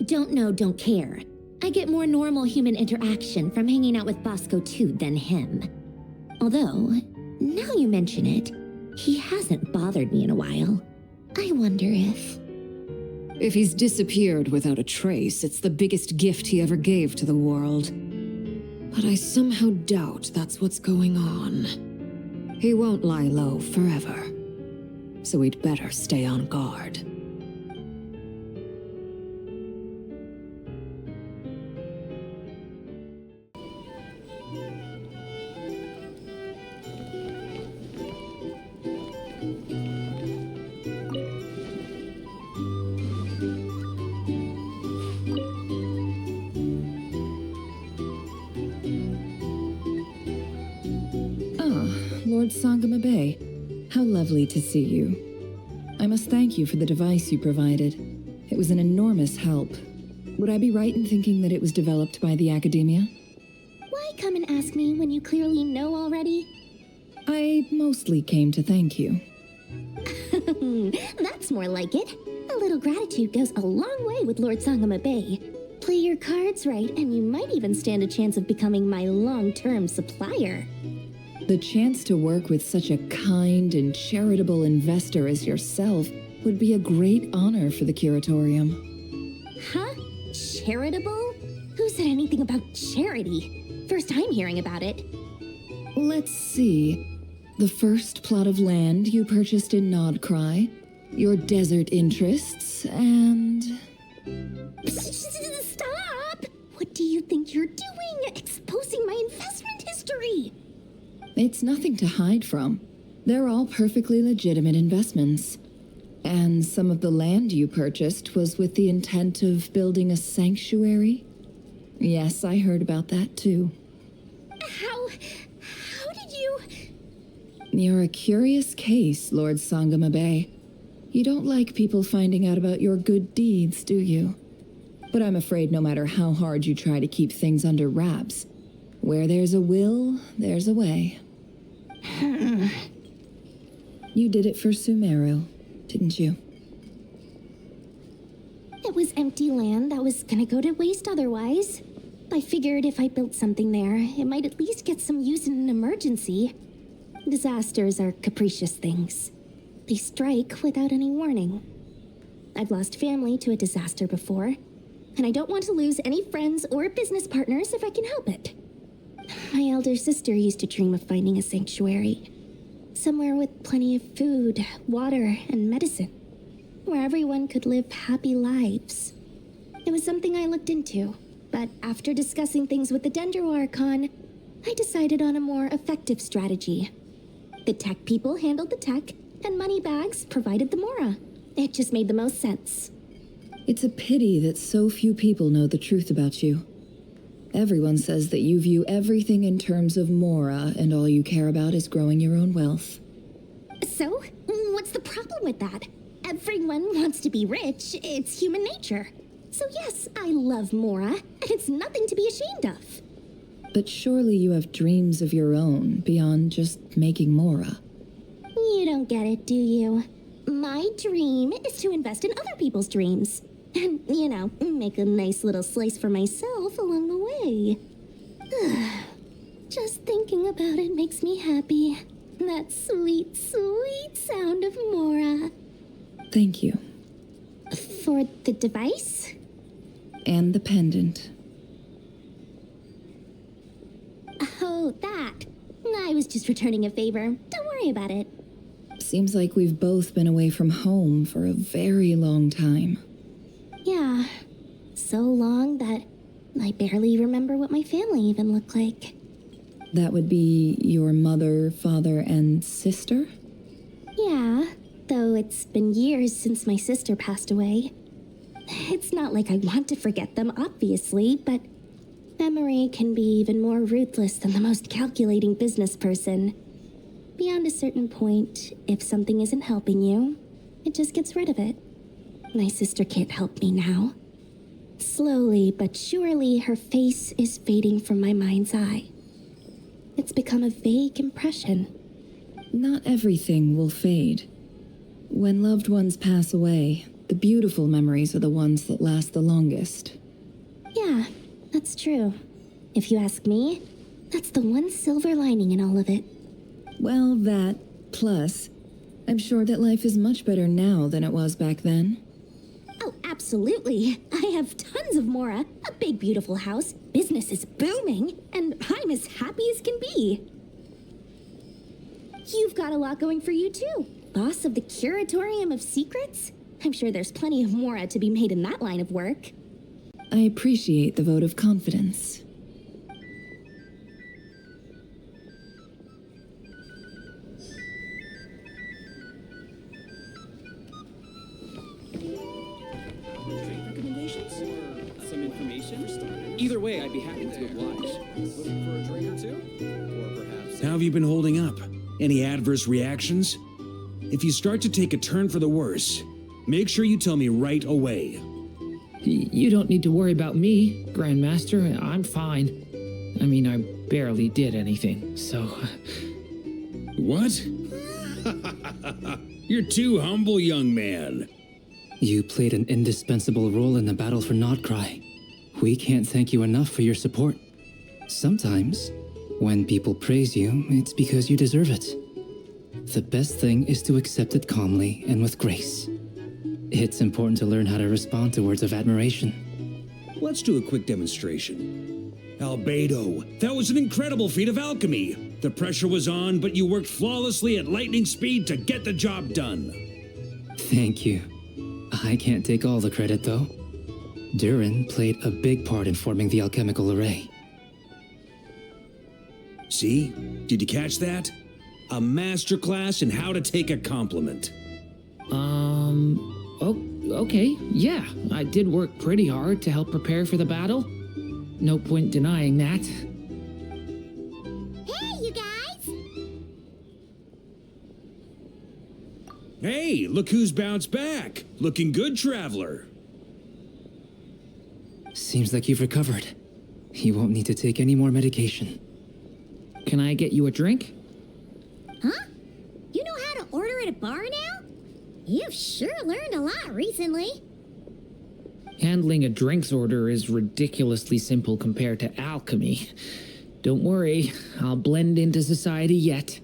Don't know, don't care. I get more normal human interaction from hanging out with Bosco too than him. Although, now you mention it, he hasn't bothered me in a while. I wonder if... If he's disappeared without a trace, it's the biggest gift he ever gave to the world. But I somehow doubt that's what's going on. He won't lie low forever. So we'd better stay on guard. Lord Sangamabe, how lovely to see you. I must thank you for the device you provided. It was an enormous help. Would I be right in thinking that it was developed by the academia? Why come and ask me when you clearly know already? I mostly came to thank you. That's more like it. A little gratitude goes a long way with Lord Sangamabe. Play your cards right, and you might even stand a chance of becoming my long-term supplier. The chance to work with such a kind and charitable investor as yourself would be a great honor for the curatorium. Huh? Charitable? Who said anything about charity? First time hearing about it. Let's see. The first plot of land you purchased in Nod-krai, your desert interests, and... Stop! What do you think you're doing? Exposing my investment history! It's nothing to hide from. They're all perfectly legitimate investments. And some of the land you purchased was with the intent of building a sanctuary? Yes, I heard about that too. How did you... You're a curious case, Lord Sangamabe. You don't like people finding out about your good deeds, do you? But I'm afraid no matter how hard you try to keep things under wraps, where there's a will, there's a way. You did it for Sumeru, didn't you? It was empty land that was gonna go to waste otherwise. I figured if I built something there, it might at least get some use in an emergency. Disasters are capricious things. They strike without any warning. I've lost family to a disaster before, and I don't want to lose any friends or business partners if I can help it. My elder sister used to dream of finding a sanctuary. Somewhere with plenty of food, water, and medicine. Where everyone could live happy lives. It was something I looked into, but after discussing things with the Blue Archon, I decided on a more effective strategy. The tech people handled the tech, and Moneybags provided the mora. It just made the most sense. It's a pity that so few people know the truth about you. Everyone says that you view everything in terms of mora, and all you care about is growing your own wealth. So, what's the problem with that? Everyone wants to be rich. It's human nature. So yes, I love mora, and it's nothing to be ashamed of. But surely you have dreams of your own beyond just making mora. You don't get it, do you? My dream is to invest in other people's dreams. And, you know, make a nice little slice for myself along the way. Just thinking about it makes me happy. That sweet, sweet sound of mora. Thank you. For the device? And the pendant. Oh, that. I was just returning a favor. Don't worry about it. Seems like we've both been away from home for a very long time. Yeah. So long that I barely remember what my family even looked like. That would be your mother, father, and sister? Yeah, though it's been years since my sister passed away. It's not like I want to forget them, obviously, but memory can be even more ruthless than the most calculating business person. Beyond a certain point, if something isn't helping you, it just gets rid of it. My sister can't help me now. Slowly but surely, her face is fading from my mind's eye. It's become a vague impression. Not everything will fade. When loved ones pass away, the beautiful memories are the ones that last the longest. Yeah, that's true. If you ask me, that's the one silver lining in all of it. Well, that, plus, I'm sure that life is much better now than it was back then. Oh, absolutely. I have tons of mora, a big beautiful house, business is booming, and I'm as happy as can be. You've got a lot going for you too. Boss of the Curatorium of Secrets? I'm sure there's plenty of mora to be made in that line of work. I appreciate the vote of confidence. Either way, I'd be happy to oblige. Looking for a drink or two? Or perhaps... How have you been holding up? Any adverse reactions? If you start to take a turn for the worse, make sure you tell me right away. You don't need to worry about me, Grandmaster. I'm fine. I mean, I barely did anything, so... What? You're too humble, young man. You played an indispensable role in the battle for nod-krai. We can't thank you enough for your support. Sometimes, when people praise you, it's because you deserve it. The best thing is to accept it calmly and with grace. It's important to learn how to respond to words of admiration. Let's do a quick demonstration. Albedo, that was an incredible feat of alchemy. The pressure was on, but you worked flawlessly at lightning speed to get the job done. Thank you. I can't take all the credit, though. Durin played a big part in forming the alchemical array. See? Did you catch that? A masterclass in how to take a compliment. Okay, yeah. I did work pretty hard to help prepare for the battle. No point denying that. Hey, you guys! Hey, look who's bounced back. Looking good, traveler. Seems like you've recovered. You won't need to take any more medication. Can I get you a drink? Huh? You know how to order at a bar now? You've sure learned a lot recently. Handling a drinks order is ridiculously simple compared to alchemy. Don't worry, I'll blend into society yet.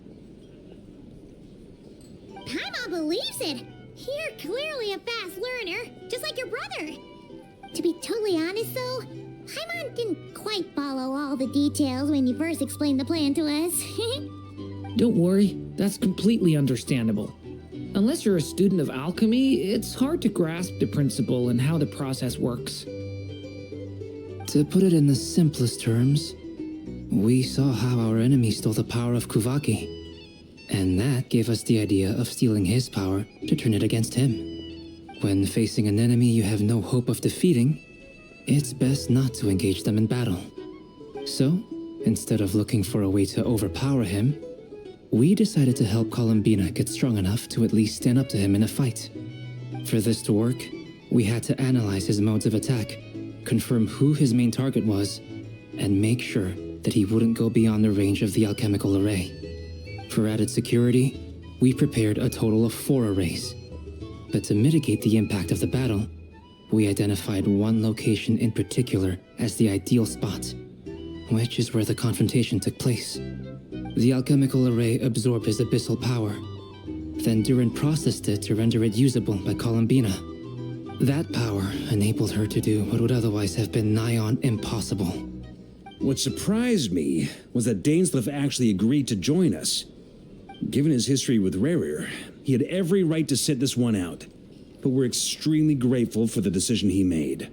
Paimon believes it. You're clearly a fast learner, just like your brother. To be totally honest, though, Paimon didn't quite follow all the details when you first explained the plan to us. Don't worry, That's completely understandable. Unless you're a student of alchemy, it's hard to grasp the principle and how the process works. To put it in the simplest terms, we saw how our enemy stole the power of Kuvaki, and that gave us the idea of stealing his power to turn it against him. When facing an enemy you have no hope of defeating, it's best not to engage them in battle. So, instead of looking for a way to overpower him, we decided to help Columbina get strong enough to at least stand up to him in a fight. For this to work, we had to analyze his modes of attack, confirm who his main target was, and make sure that he wouldn't go beyond the range of the alchemical array. For added security, we prepared a total of 4 arrays. But to mitigate the impact of the battle, we identified one location in particular as the ideal spot, which is where the confrontation took place. The alchemical array absorbed his abyssal power, then Durin processed it to render it usable by Columbina. That power enabled her to do what would otherwise have been nigh on impossible. What surprised me was that Dainsleif actually agreed to join us. Given his history with Rerir, he had every right to sit this one out, but we're extremely grateful for the decision he made.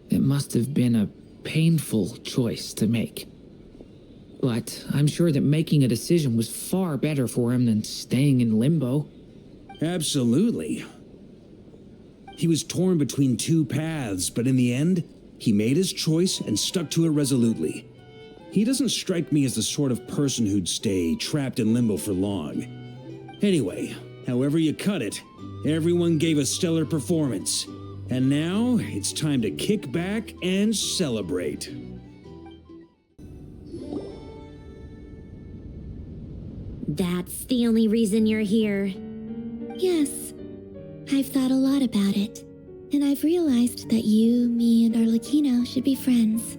It must have been a painful choice to make. But I'm sure that making a decision was far better for him than staying in limbo. Absolutely. He was torn between 2 paths, but in the end, he made his choice and stuck to it resolutely. He doesn't strike me as the sort of person who'd stay trapped in limbo for long. Anyway, however you cut it, everyone gave a stellar performance. And now, it's time to kick back and celebrate. That's the only reason you're here. Yes, I've thought a lot about it, and I've realized that you, me, and Arlecchino should be friends.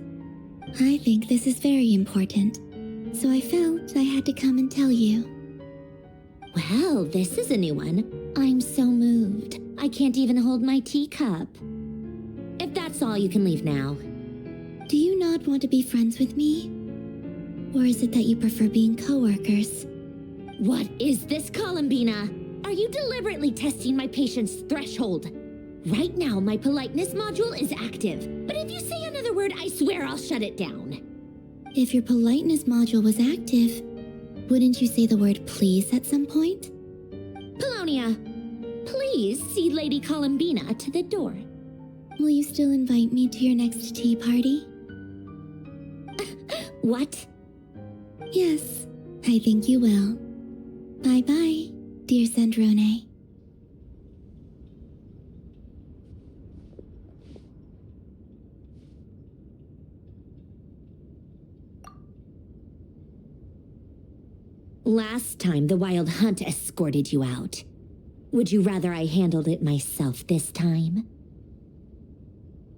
I think this is very important, so I felt I had to come and tell you. Well, this is a new one. I'm so moved. I can't even hold my teacup. If that's all, you can leave now. Do you not want to be friends with me? Or is it that you prefer being co-workers? What is this, Columbina? Are you deliberately testing my patience threshold? Right now, my politeness module is active, but if you say another word, I swear I'll shut it down. If your politeness module was active, wouldn't you say the word please at some point? Polonia, please see Lady Columbina to the door. Will you still invite me to your next tea party? What? Yes, I think you will. Bye-bye, dear Sandrone. Last time, the Wild Hunt escorted you out. Would you rather I handled it myself this time?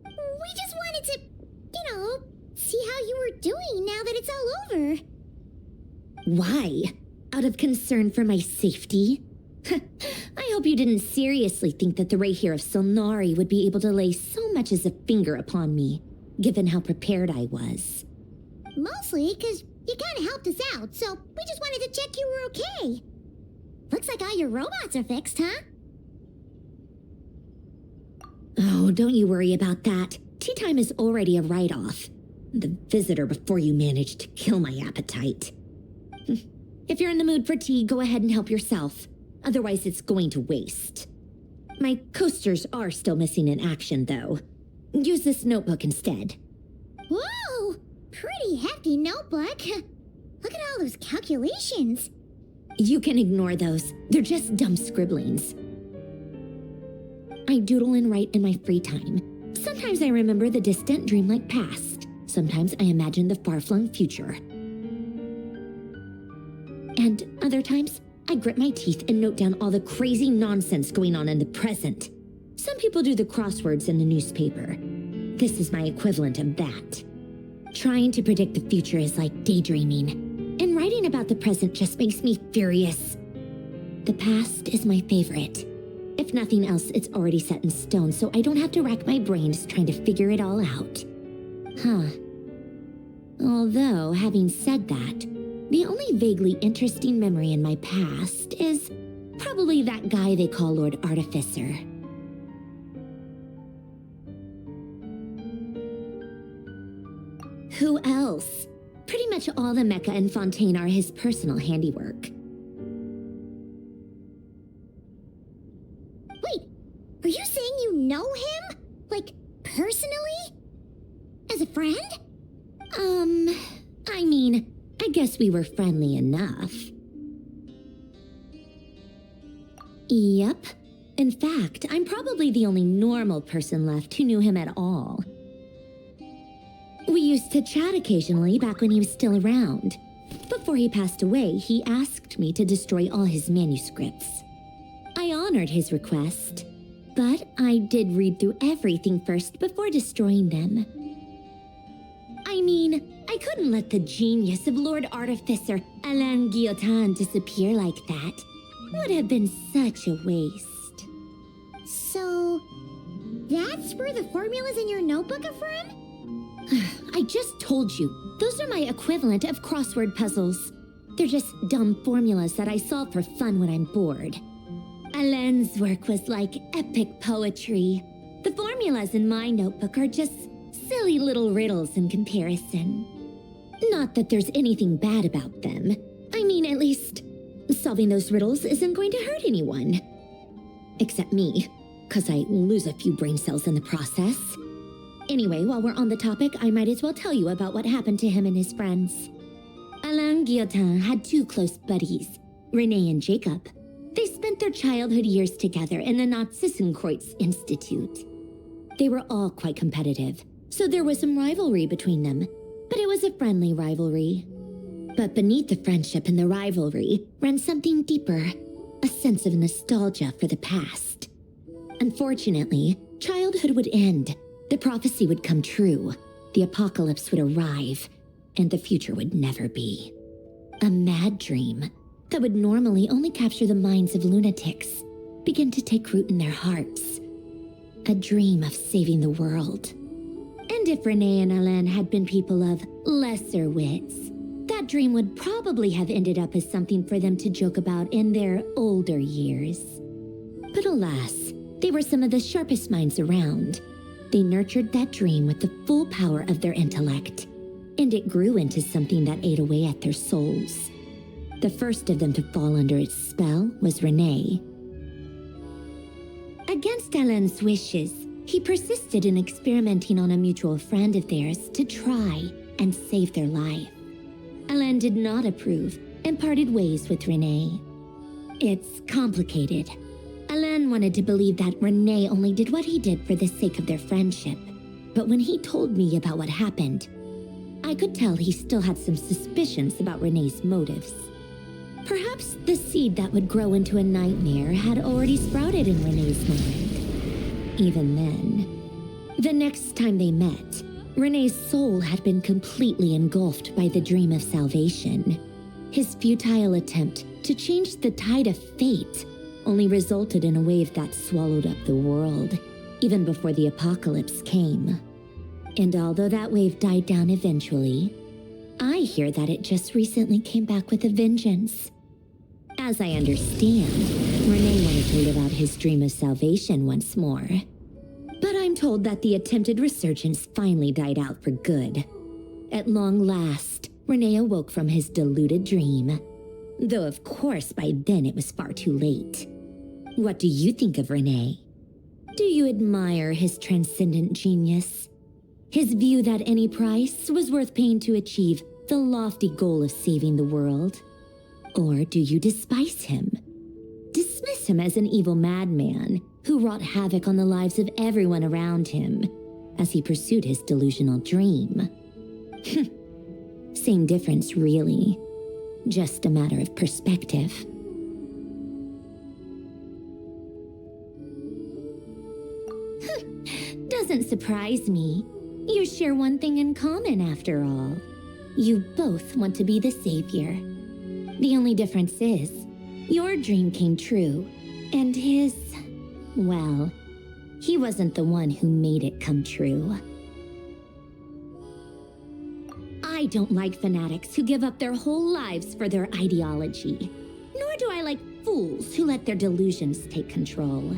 We just wanted to, see how you were doing now that it's all over. Why? Out of concern for my safety? I hope you didn't seriously think that the Rayhir of Solnari would be able to lay so much as a finger upon me, given how prepared I was. Mostly because you kind of helped us out, so we just wanted to check you were okay. Looks like all your robots are fixed, huh? Oh, don't you worry about that. Tea time is already a write-off. The visitor before you managed to kill my appetite. If you're in the mood for tea, go ahead and help yourself. Otherwise, it's going to waste. My coasters are still missing in action, though. Use this notebook instead. Whoa! Pretty hefty notebook. Look at all those calculations. You can ignore those. They're just dumb scribblings. I doodle and write in my free time. Sometimes I remember the distant dreamlike past. Sometimes I imagine the far-flung future. And other times, I grit my teeth and note down all the crazy nonsense going on in the present. Some people do the crosswords in the newspaper. This is my equivalent of that. Trying to predict the future is like daydreaming, and writing about the present just makes me furious. The past is my favorite. If nothing else, it's already set in stone, so I don't have to rack my brains trying to figure it all out. Huh. Although, having said that, the only vaguely interesting memory in my past is probably that guy they call Lord Artificer. Who else? Pretty much all the mecha and Fontaine are his personal handiwork. Wait, are you saying you know him? Like, personally? As a friend? I mean, I guess we were friendly enough. Yep. In fact, I'm probably the only normal person left who knew him at all. We used to chat occasionally back when he was still around. Before he passed away, he asked me to destroy all his manuscripts. I honored his request, but I did read through everything first before destroying them. I mean, I couldn't let the genius of Lord Artificer Alain Guillotin disappear like that. Would have been such a waste. So, that's where the formulas in your notebook are from? I just told you, those are my equivalent of crossword puzzles. They're just dumb formulas that I solve for fun when I'm bored. Alain's work was like epic poetry. The formulas in my notebook are just silly little riddles in comparison. Not that there's anything bad about them. I mean, at least, solving those riddles isn't going to hurt anyone. Except me, 'cause I lose a few brain cells in the process. Anyway, while we're on the topic, I might as well tell you about what happened to him and his friends. Alain Guillotin had two close buddies, Renee and Jacob. They spent their childhood years together in the Narzissenkreuz Institute. They were all quite competitive, so there was some rivalry between them, but it was a friendly rivalry. But beneath the friendship and the rivalry ran something deeper, a sense of nostalgia for the past. Unfortunately, childhood would end. The prophecy would come true, the apocalypse would arrive, and the future would never be. A mad dream that would normally only capture the minds of lunatics began to take root in their hearts. A dream of saving the world. And if Renee and Alain had been people of lesser wits, that dream would probably have ended up as something for them to joke about in their older years. But alas, they were some of the sharpest minds around. They nurtured that dream with the full power of their intellect, and it grew into something that ate away at their souls. The first of them to fall under its spell was Renee. Against Alain's wishes, he persisted in experimenting on a mutual friend of theirs to try and save their life. Alain did not approve and parted ways with Renee. It's complicated. Alain wanted to believe that Renee only did what he did for the sake of their friendship. But when he told me about what happened, I could tell he still had some suspicions about Renee's motives. Perhaps the seed that would grow into a nightmare had already sprouted in Renee's mind. Even then, the next time they met, Renee's soul had been completely engulfed by the dream of salvation. His futile attempt to change the tide of fate only resulted in a wave that swallowed up the world, even before the apocalypse came. And although that wave died down eventually, I hear that it just recently came back with a vengeance. As I understand, Renee wanted to live out his dream of salvation once more. But I'm told that the attempted resurgence finally died out for good. At long last, Renee awoke from his deluded dream. Though of course by then it was far too late. What do you think of Renee? Do you admire his transcendent genius? His view that any price was worth paying to achieve the lofty goal of saving the world? Or do you despise him? Dismiss him as an evil madman who wrought havoc on the lives of everyone around him as he pursued his delusional dream? Same difference, really. Just a matter of perspective. Doesn't surprise me. You share one thing in common, after all. You both want to be the savior. The only difference is, your dream came true, and his, well, he wasn't the one who made it come true. I I don't like fanatics who give up their whole lives for their ideology. Nor do I like fools who let their delusions take control.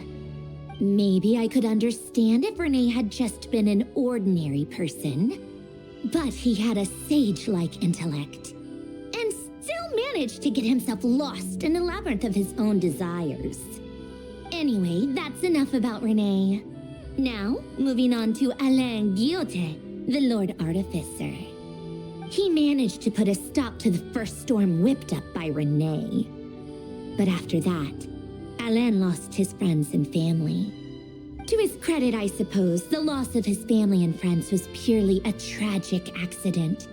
Maybe I could understand if Renee had just been an ordinary person. But he had a sage-like intellect, and still managed to get himself lost in a labyrinth of his own desires. Anyway, that's enough about Renee. Now, moving on to Alain Guillotin, the Lord Artificer. He managed to put a stop to the first storm whipped up by Renee. But after that, Alain lost his friends and family. To his credit, I suppose, the loss of his family and friends was purely a tragic accident.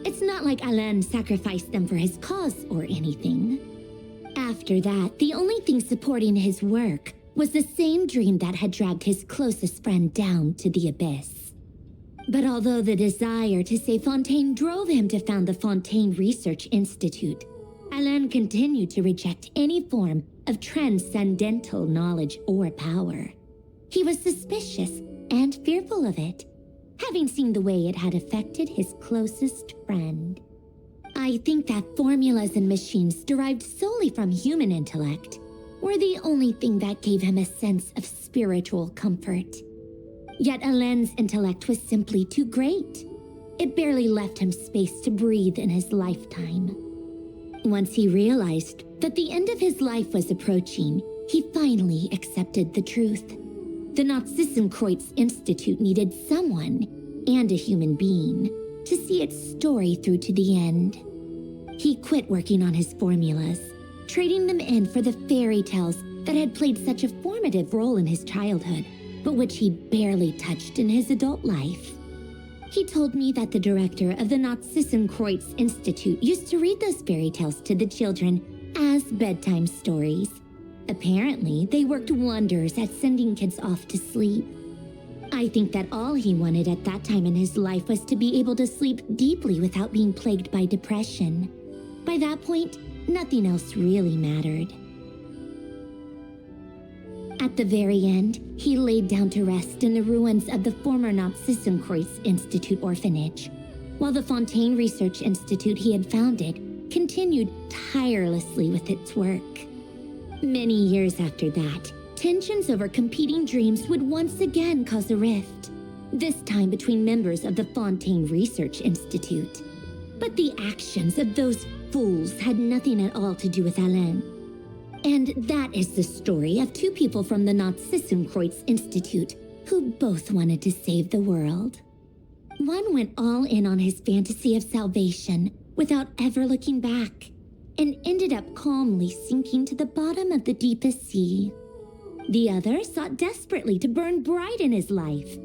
It's not like Alain sacrificed them for his cause or anything. After that, the only thing supporting his work was the same dream that had dragged his closest friend down to the abyss. But although the desire to save Fontaine drove him to found the Fontaine Research Institute, Alain continued to reject any form of transcendental knowledge or power. He was suspicious and fearful of it, having seen the way it had affected his closest friend. I think that formulas and machines derived solely from human intellect were the only thing that gave him a sense of spiritual comfort. Yet Alain's intellect was simply too great. It barely left him space to breathe in his lifetime. Once he realized that the end of his life was approaching, he finally accepted the truth. The Nazissenkreuz Institute needed someone, and a human being, to see its story through to the end. He quit working on his formulas, trading them in for the fairy tales that had played such a formative role in his childhood, but which he barely touched in his adult life. He told me that the director of the Nazissenkreuz Institute used to read those fairy tales to the children as bedtime stories. Apparently, they worked wonders at sending kids off to sleep. I think that all he wanted at that time in his life was to be able to sleep deeply without being plagued by depression. By that point, nothing else really mattered. At the very end, he laid down to rest in the ruins of the former Nazissenkreuz Institute orphanage, while the Fontaine Research Institute he had founded continued tirelessly with its work. Many years after that, tensions over competing dreams would once again cause a rift, this time between members of the Fontaine Research Institute. But the actions of those fools had nothing at all to do with Alain. And that is the story of two people from the Nazissenkreuz Institute who both wanted to save the world. One went all in on his fantasy of salvation without ever looking back, and ended up calmly sinking to the bottom of the deepest sea. The other sought desperately to burn bright in his life,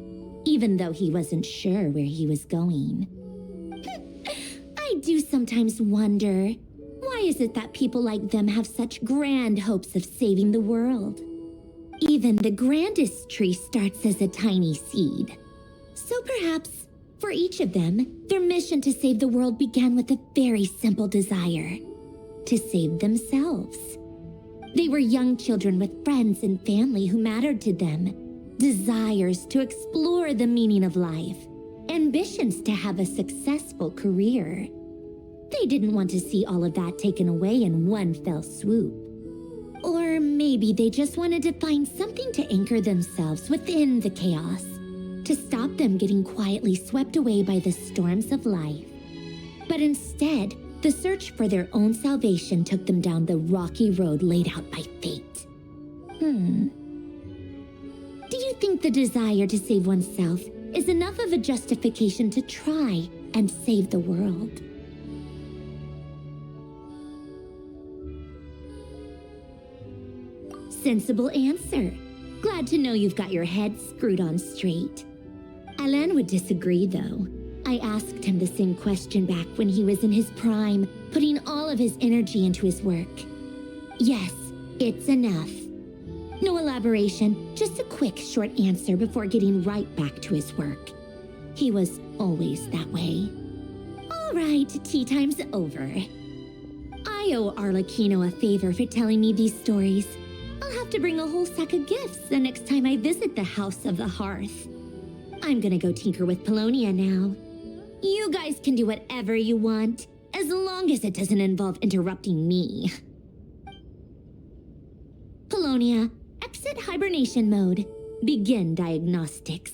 even though he wasn't sure where he was going. I do sometimes wonder, why is it that people like them have such grand hopes of saving the world? Even the grandest tree starts as a tiny seed. So perhaps, for each of them, their mission to save the world began with a very simple desire: to save themselves. They were young children with friends and family who mattered to them, desires to explore the meaning of life, ambitions to have a successful career. They didn't want to see all of that taken away in one fell swoop. Or maybe they just wanted to find something to anchor themselves within the chaos, to stop them getting quietly swept away by the storms of life. But instead, the search for their own salvation took them down the rocky road laid out by fate. Do you think the desire to save oneself is enough of a justification to try and save the world? Sensible answer. Glad to know you've got your head screwed on straight. Alain would disagree, though. I asked him the same question back when he was in his prime, putting all of his energy into his work. Yes, it's enough. No elaboration, just a quick, short answer before getting right back to his work. He was always that way. All right, tea time's over. I owe Arlecchino a favor for telling me these stories. I'll have to bring a whole sack of gifts the next time I visit the House of the Hearth. I'm gonna go tinker with Polonia now. You guys can do whatever you want, as long as it doesn't involve interrupting me. Polonia, exit hibernation mode. Begin diagnostics.